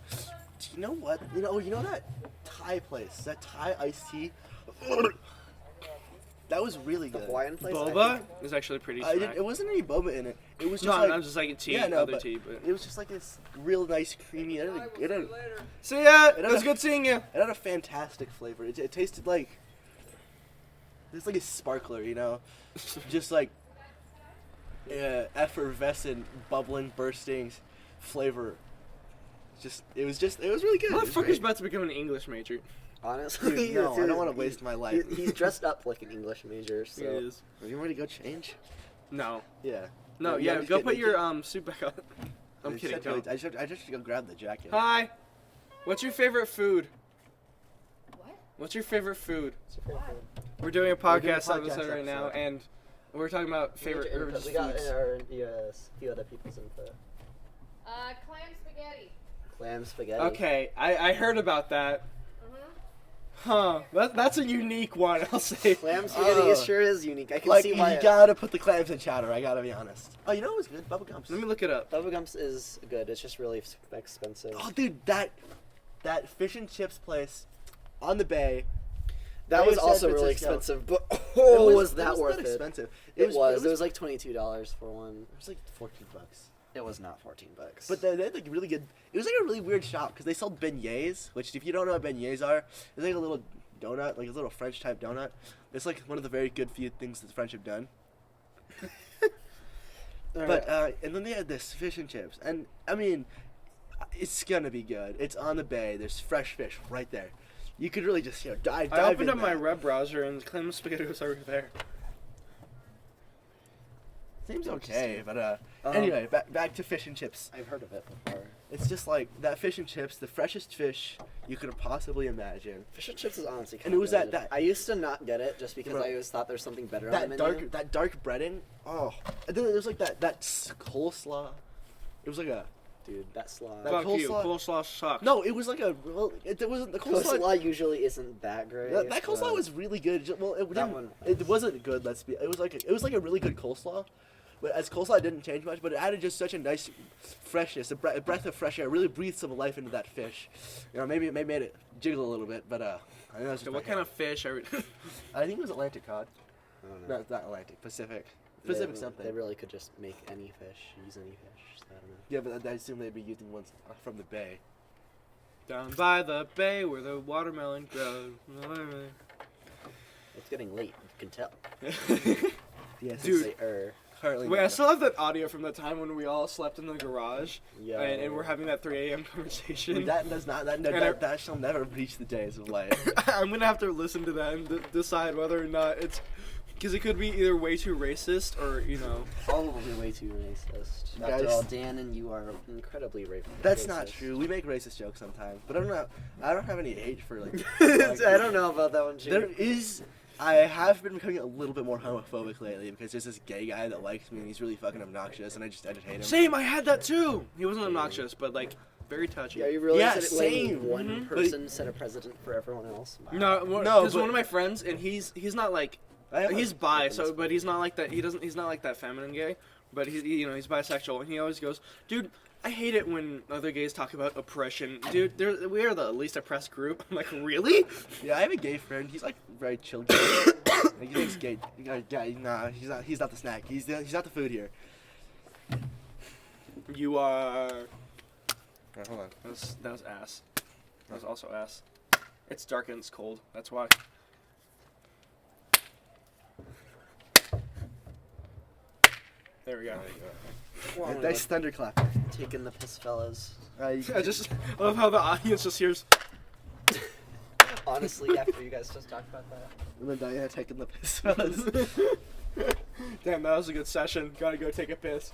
Do you know what? You know that Thai place, that Thai iced tea. That was really The good. Hawaiian place. Boba is actually pretty. It wasn't any boba in it. It was just No, like I'm just like tea, yeah, no, other but tea, but. it was just like this real nice creamy. See ya. It had was a- good seeing you. It had a fantastic flavor. It tasted like it's like a sparkler, you know, just like effervescent, bubbling, bursting flavor. It was really good. It was Motherfucker's great. about to become an English major. Honestly, Dude, no, I don't want to waste my life. He's dressed up like an English major, so. It is. Are you ready to go change? No. Yeah. No, Yeah, yeah, just go get put naked. your suit back on. I'm kidding. Don't. I just have to go grab the jacket. Hi. What's your favorite food? What? What's your favorite food? What's your favorite food? We're doing a We're doing a podcast podcast episode right now, episode. and we're talking about favorite herbs We got foods. our few other people's input. Clam spaghetti. Clam spaghetti. Okay, I heard about that. Huh. That's a unique one, I'll say. Clam spaghetti sure is unique. I can Like, see you why. gotta put the clams in chowder, I gotta be honest. Oh, you know what's good? Bubble gums. Let me look it up. Bubblegums is good. It's just really expensive. Oh, dude, that fish and chips place on the bay. That was San also really Francisco. expensive, but It was that worth not it? expensive. It was like $22 for one. It was like $14. It was not $14. But they had like really good. It was like a really weird shop because they sold beignets, which if you don't know what beignets are, it's like a little donut, like a little French type donut. It's like one of the very good few things that the French have done. But and then they had this fish and chips, and I mean, it's gonna be good. It's on the bay. There's fresh fish right there. You could really just dive. I opened in up my that. web browser and clam spaghetti was over there. Seems okay, but Um, anyway, back to fish and chips. I've heard of it before. It's just like that fish and chips, the freshest fish you could possibly imagine. Fish and chips is honestly And it was kinda that- good. I used to not get it just because Bro. I always thought there's something better on the menu. That dark breading. Oh, and then there's like that coleslaw. It was like a Dude, that slaw. That Fuck you. coleslaw- Coleslaw sucks. no. It was like a well. It wasn't the coleslaw. Coleslaw usually isn't that great. That coleslaw was really good. Well, it That didn't. one- It wasn't good. It was like a really good coleslaw. But as coleslaw, it didn't change much. But it added just such a nice freshness, a breath of fresh air. Really breathed some life into that fish. Maybe it made it jiggle a little bit. But I know that's So what kind of fish are we... I think it was Atlantic cod. I don't know. Not Atlantic, Pacific. Pacific something. They really could just make any fish, use any fish. So I don't know. Yeah, but I assume they'd be using ones from the bay. Down by the bay where the watermelon grows. It's getting late. You can tell. Yes, Dude. Say, currently. Wait, I still have that audio from the time when we all slept in the garage Yeah. and we're having that 3 a.m. conversation. That does not. That shall never reach the days of light. I'm gonna have to listen to that and decide whether or not it's... Because it could be either way too racist or, Probably way too racist. Guys- After all, Dan and you are incredibly racist. That's not true. We make racist jokes sometimes, but I don't have any hate for like. I don't know about that one, too. There is. I have been becoming a little bit more homophobic lately because there's this gay guy that likes me and he's really fucking obnoxious and I just hate him. Same, I had that too. He wasn't obnoxious, but very touchy. Yeah, you realize Yeah, that same. one Mhm. person set a precedent for everyone else? No, No, because but- one of my friends, and he's not like... I have He's a- bi, but he's not like that. He's not like that feminine gay, but he's bisexual, and he always goes, "Dude, I hate it when other gays talk about oppression. Dude, we are the least oppressed group." I'm like, really? Yeah, I have a gay friend. He's like very chill. Gay. Like, he thinks gay. Nah, he's not. He's not the snack. He's not the food here. You are. Alright, hold on. That was ass. That was also ass. It's dark and it's cold. That's why. There we go. Nice thunderclap. Taking the piss, fellas. You I just love how the audience just hears. Honestly, after you guys just talked about that. And then Diana taking the piss. Damn, that was a good session. Gotta go take a piss.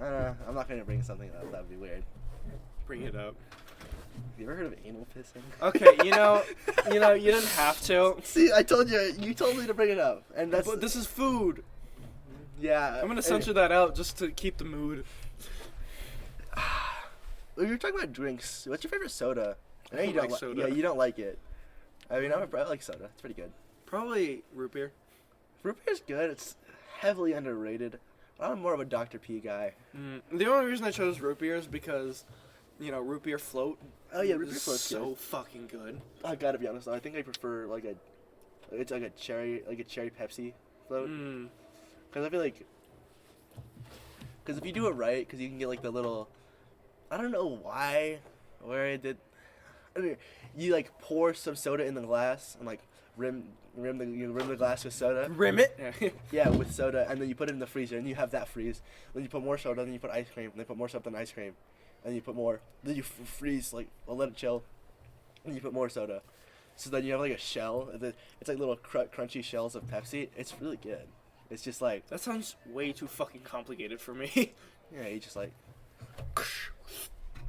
I'm not gonna bring something up. That would be weird. Bring it up. Have you ever heard of anal pissing? Okay, you didn't have to. See, I told you. You told me to bring it up, and that's. But this is food. Yeah. I'm gonna censor that out just to keep the mood. Well, you're talking about drinks. What's your favorite soda? I know I you don't don't like soda. Yeah, you don't like it. I mean, I like soda. It's pretty good. Probably root beer. Root beer's good. It's heavily underrated. I'm more of a Dr. P guy. The only reason I chose root beer is because, root beer float. Oh yeah, root beer is float's so good. fucking good. I gotta be honest though. I think I prefer it's like a cherry Pepsi float. Because I feel like, because if you do it right, because you can get like the little, I don't know why, where I did, I mean, you like pour some soda in the glass and like rim the glass with soda. Rim it. Yeah, with soda, and then you put it in the freezer, and you have that freeze. Then you put more soda, then you put ice cream, then you put more soda than ice cream, and you put more. Then you freeze let it chill, and you put more soda. So then you have like a shell. It's like little crunchy shells of Pepsi. It's really good. It's just like, That sounds way too fucking complicated for me. yeah, you just like.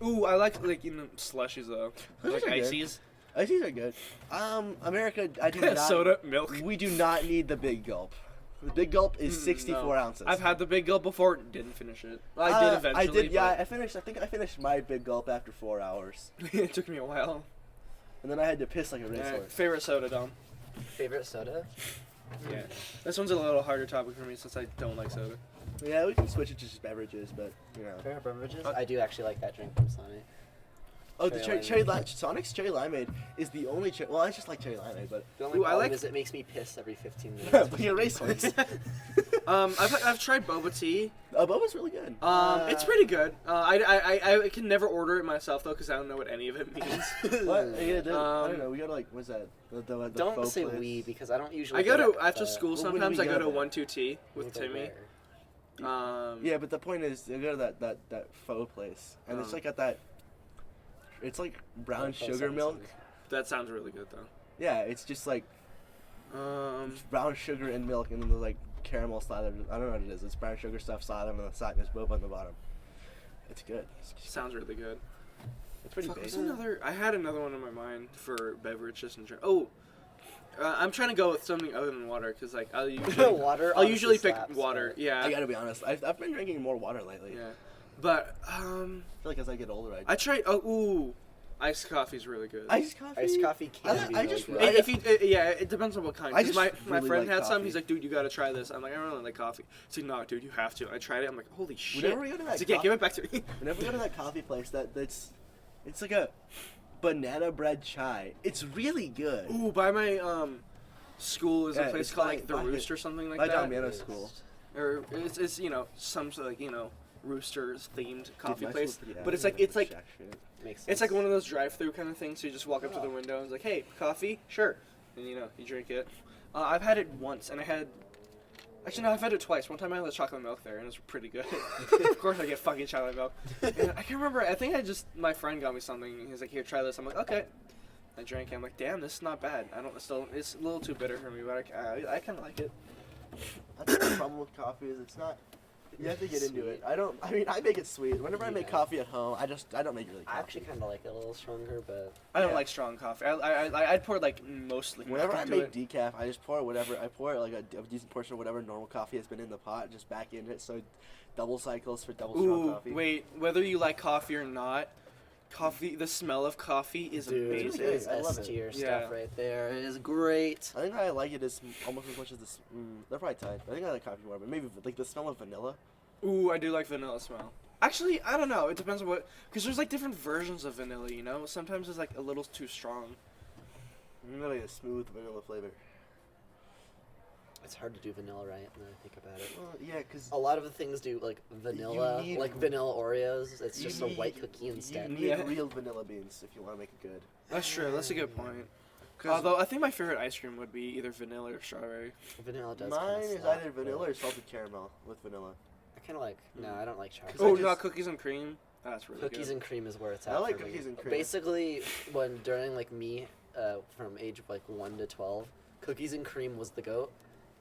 Ooh, I like slushies though. Slushies Like are good. ices. Ices are good. America, I do not. Soda, milk. We do not need the big gulp. The big gulp is 64 No. ounces. I've had the big gulp before. Didn't finish it. I did eventually. I did. Yeah, but I finished. I think I finished my big gulp after 4 hours, it took me a while. and then I had to piss like a racehorse. Favorite soda, Dom. Favorite soda? Yeah. This one's a little harder topic for me since I don't like soda. Yeah, we can switch it to just beverages, but you know. Favorite beverages? I do actually like that drink from Sonic. Oh, the Cherry cherry limeade. Sonic's cherry limeade is the only cherry. Well, I just like cherry limeade, but The only Ooh, I problem like- is it makes me piss every 15 minutes. but you're a racehorse. I've tried boba tea. Boba's really good. It's pretty good. I can never order it myself though because I don't know what any of it means. What? Yeah, I Um, don't know. We gotta like, what's that? The Don't faux say place? we because I don't usually. I go to to after school Well, when sometimes. we I go go to there? 1-2T with Timmy. Yeah, but the point is, you go to that faux place, and it's like got that. It's like brown sugar milk. That sounds really good though. Yeah, it's just like brown sugar and milk, and then there's like caramel slathered. I don't know what it is. It's brown sugar stuff slathered on the side, and there's boba on the bottom. It's good. Sounds really good. It's pretty Fuck, what's basic. I had another one in my mind for beverages and drink. Oh, I'm trying to go with something other than water because like I'll usually Water. I'll usually honestly pick slaps, water. but- Yeah. I gotta be honest. I've been drinking more water lately. Yeah. But I feel like as I get older, I tried. Iced coffee's really good. iced coffee. Iced coffee can I be really just- good. I- If you, it depends on what kind. I 'Cause just my really friend like had some. coffee. He's like, dude, you gotta try this. I'm like, I don't really like coffee. He's like, no, dude, you have to. I tried it. I'm like, holy shit. Whenever we go to that He's like, yeah, coffee- give it back to me. Whenever we go to that coffee place, it's like a banana bread chai. It's really good. Ooh, by my school is Yeah, a place it's called by- like the by- Roost or something like by that. Damiano School. Or it's some sort of like Roosters themed coffee Dude, my place. school's- yeah, But it's I like remember Shack Street. Makes sense. it's like one of those drive-through kind of things. So you just walk up to the window and it's like, hey, coffee, sure, and you drink it. I've had it once, and Actually, no, I've had it twice. One time I had the chocolate milk there, and it was pretty good. Of course, I get fucking chocolate milk. And I can't remember. I think my friend got me something. He's like, "Here, try this." I'm like, "Okay." I drank it. I'm like, "Damn, this is not bad." It's a little too bitter for me, but I kind of like it. I think the problem with coffee is it's not. You have to get into it. I make it sweet. Whenever I make Yeah. coffee at home, I don't make really I coffee. actually kind of like it a little stronger, but I don't Yeah. like strong coffee. I'd pour like mostly milk Whenever I into make it. decaf, I just pour whatever. I pour like a decent portion of whatever normal coffee has been in the pot, just back in it. So double cycles for double strong Ooh, coffee. wait. Whether you like coffee or not, the smell of coffee is dude, amazing. good. it's I love S it. tier Yeah. stuff right there. It is great. I think I like it as almost as much as this. They're probably tied. I think I like coffee more, but maybe like the smell of vanilla. Ooh, I do like vanilla smell. Actually, I don't know. It depends on because there's like different versions of vanilla. Sometimes it's like a little too strong. Really a smooth vanilla flavor. It's hard to do vanilla right when I think about it. Well, yeah, because A lot of the things do like vanilla, need- like vanilla Oreos. It's just a white cookie instead. You need Yeah. real vanilla beans if you want to make it good. That's true. That's a good point. 'Cause Although I think my favorite ice cream would be either vanilla or strawberry. Vanilla does. mine kinda is slap, either but vanilla or salted caramel with vanilla. I kind of like. No, I don't like chocolate. I Oh, just- not cookies and cream. That's really Cookies good. and cream is where it's I at. like for me. cookies and cream. Basically, when during like me, from age of like 1 to 12, cookies and cream was the goat.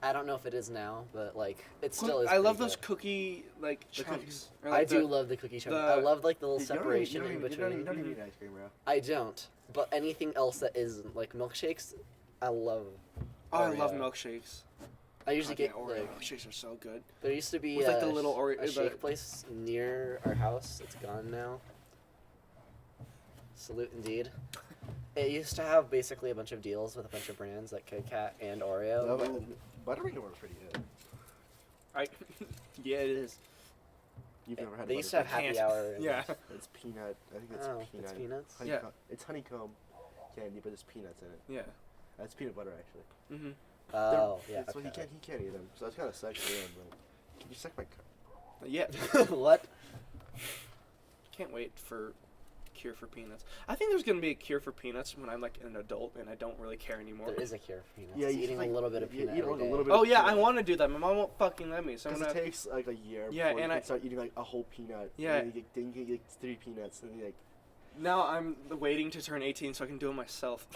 I don't know if it is now, but like it still is. I love pretty those good. cookie like The chunks. cookies. Or, I like, do the- love the cookie chunk. the- I love like the little You don't separation even- in you between. don't even eat ice cream, bro. I don't, but anything else that isn't like milkshakes, I love. Oh, I love Oreo. milkshakes. I usually get Oreo like milkshakes are so good. there used to be With, like, the little sh- Oreo- a shake the- place near our house. It's gone now. Salute indeed. It used to have basically a bunch of deals with a bunch of brands like Kit Kat and Oreo. No, but Butterfinger was pretty good. Yeah, it is. You've never had They used to have Butterfinger? happy can't. hour. and- Yeah. It's peanut. I think it's Oh, peanut. it's peanuts. Yeah. It's honeycomb candy, but there's peanuts in it. Yeah. That's peanut butter actually. Mhm. Oh yeah. So he okay. can't eat them. So that's kind of sucks for him. But can you suck my? Yeah. What? Can't wait for cure for peanuts. I think there's gonna be a cure for peanuts when I'm like an adult and I don't really care anymore. There is a cure for peanuts. Yeah, you Eating like- a little bit of you peanut eat every like a day. little bit. Oh of yeah, I peanut. want to do that. My mom won't fucking let me. So I'm Because gonna it takes like a year Yeah, before and you I- can start eating like a whole peanut. Yeah. And then you get like 3 peanuts and you like. now I'm waiting to turn 18 so I can do it myself.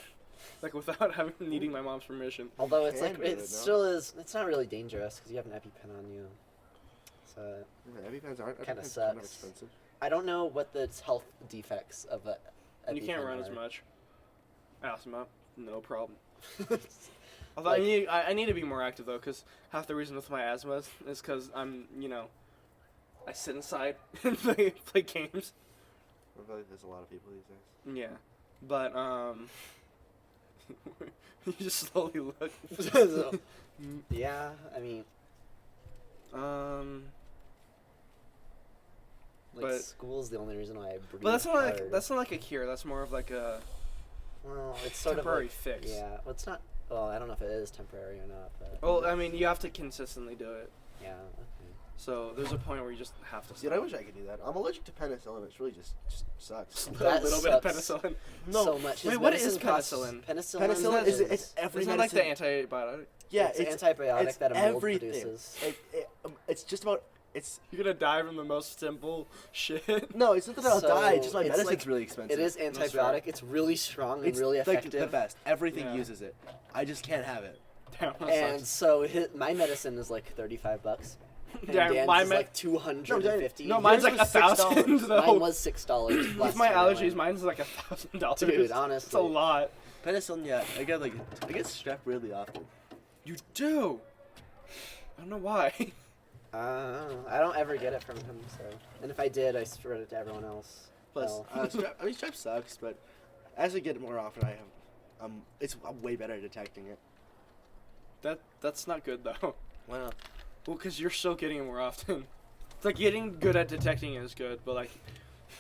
like without needing my mom's permission. Although it's Can like do it, it no? still is. It's not really dangerous because you have an EpiPen on you. So EpiPens aren't. Kinda EpiPens are kind of sucks. expensive. I don't know what the health defects of a. And you can't EpiPen run as are. much. Asthma, no problem. Like- I need to be more active though, because half the reason with my asthma is because I'm, I sit inside and play games. I feel like there's a lot of people these days. Yeah, but you just slowly look. So, yeah, I mean, like but- school's the only reason why I breathe. But hard. that's not like a cure. That's more of like a Well, it's sort temporary of like, fix. Yeah, well, it's not. Well, I don't know if it is temporary or not, but Well, I mean, you have to consistently do it. yeah. Okay. So there's a point where you just have to. Dude, I wish I could do that. I'm allergic to penicillin. It's really just sucks. A That little bit of sucks. penicillin. No. So much. Wait, His what is medicine costs- penicillin? Penicillin, Penicillin is it's every Isn't it like the medicine. antibiotic? Yeah, it's an antibiotic it's that a mold everything. produces. It's just about it's. You're gonna die from the most simple shit. No, it's not that I'll So, die. It's just my it's medicine's like- really expensive. It is That's antibiotic. It's really strong and It's really like effective. the best. Everything Yeah. uses it. I just can't have it. Damn, that And sucks. so my medicine is like $35. And Damn, Dan's my is like $250. No, mine's like Yours was $6. $1,000 though. Mine was $6. With last my time I allergies, went. mine's like $1,000. Dude, it's honestly. a lot. Penicillin, yeah. I get strep really often. You do. I don't know why. I don't ever get it from him, so. And if I did, I spread it to everyone else. Plus, Well, strep sucks, but as I get it more often, I'm way better at detecting it. That's not good though. Why not? Well, because you're still getting it more often. It's like getting good at detecting it is good, but like,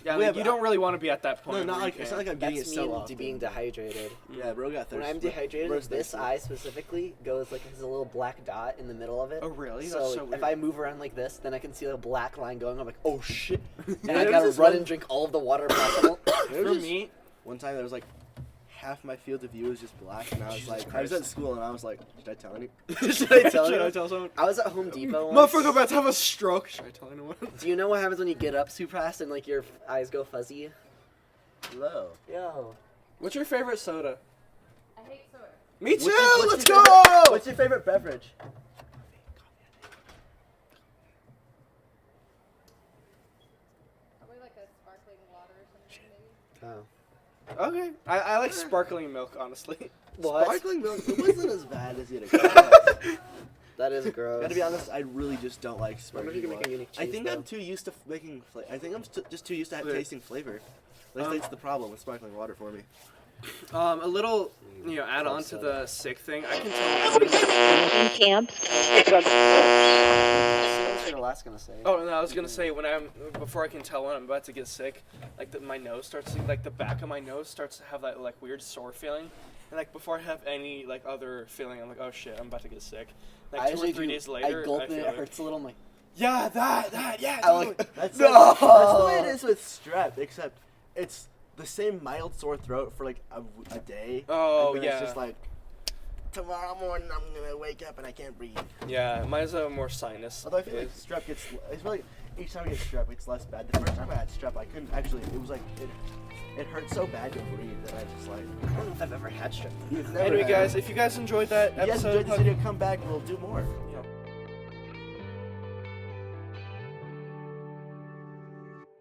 yeah, like, but you don't really want to be at that point. No, not where like you it's not can't. like I'm getting that's it so me often. being dehydrated. Yeah, bro got thirsty. When I'm dehydrated, Bro's this thirsty. eye specifically goes like has a little black dot in the middle of it. Oh really? So, That's so weird. if I move around like this, then I can see a black line going. I'm like, oh shit! And Yeah, I there's gotta this run one- and drink all of the water possible. There For was me, one time there was like half my field of view was just black, and I was Jesus like, I Christ. was at school, and I was like, should I tell anyone? Should I tell should you? I tell someone? I was at Home Depot once. Motherfucker about to have a stroke. Should I tell anyone? Do you know what happens when you get up super fast and like your eyes go fuzzy? Hello. Yo. What's your favorite soda? I hate soda. Me too. What's Let's your go. favorite- What's your favorite beverage? Probably like a sparkling water or something maybe. Oh. Okay, I like sparkling milk, honestly. What? Sparkling milk. It wasn't as bad as you'd expect. That is gross. Gotta be honest, I really just don't like Wonder if sparkling you can make water. a unique I cheese, think though. I'm too used to making. I think I'm just too used to Wait. tasting flavor. That's the problem with sparkling water for me. A little, add on to soda. the sick thing. I can tell. Camp. What was your last gonna say? Oh no, I was gonna say before I can tell when I'm about to get sick, like my nose starts to, like the back of my nose starts to have that like weird sore feeling, and like before I have any like other feeling, I'm like, oh shit, I'm about to get sick. Like 2 or usually 3 do- days later, I gulp and feel it hurts a little. I'm like, Yeah, that, yeah. I like. That's No! that's the way it is with strep, except it's the same mild sore throat for like a day. Oh, and then yeah. It's just like tomorrow morning I'm gonna wake up and I can't breathe. Yeah, mine's a more sinus. Although I feel like strep gets. I feel like each time I get strep, it's less bad. The first time I had strep, I couldn't actually. It was like it hurt so bad to breathe that I just like. I don't know if I've ever had strep. You've never Anyway, had guys, it. if you guys enjoyed that If you guys episode, enjoyed this video, come back. We'll do more.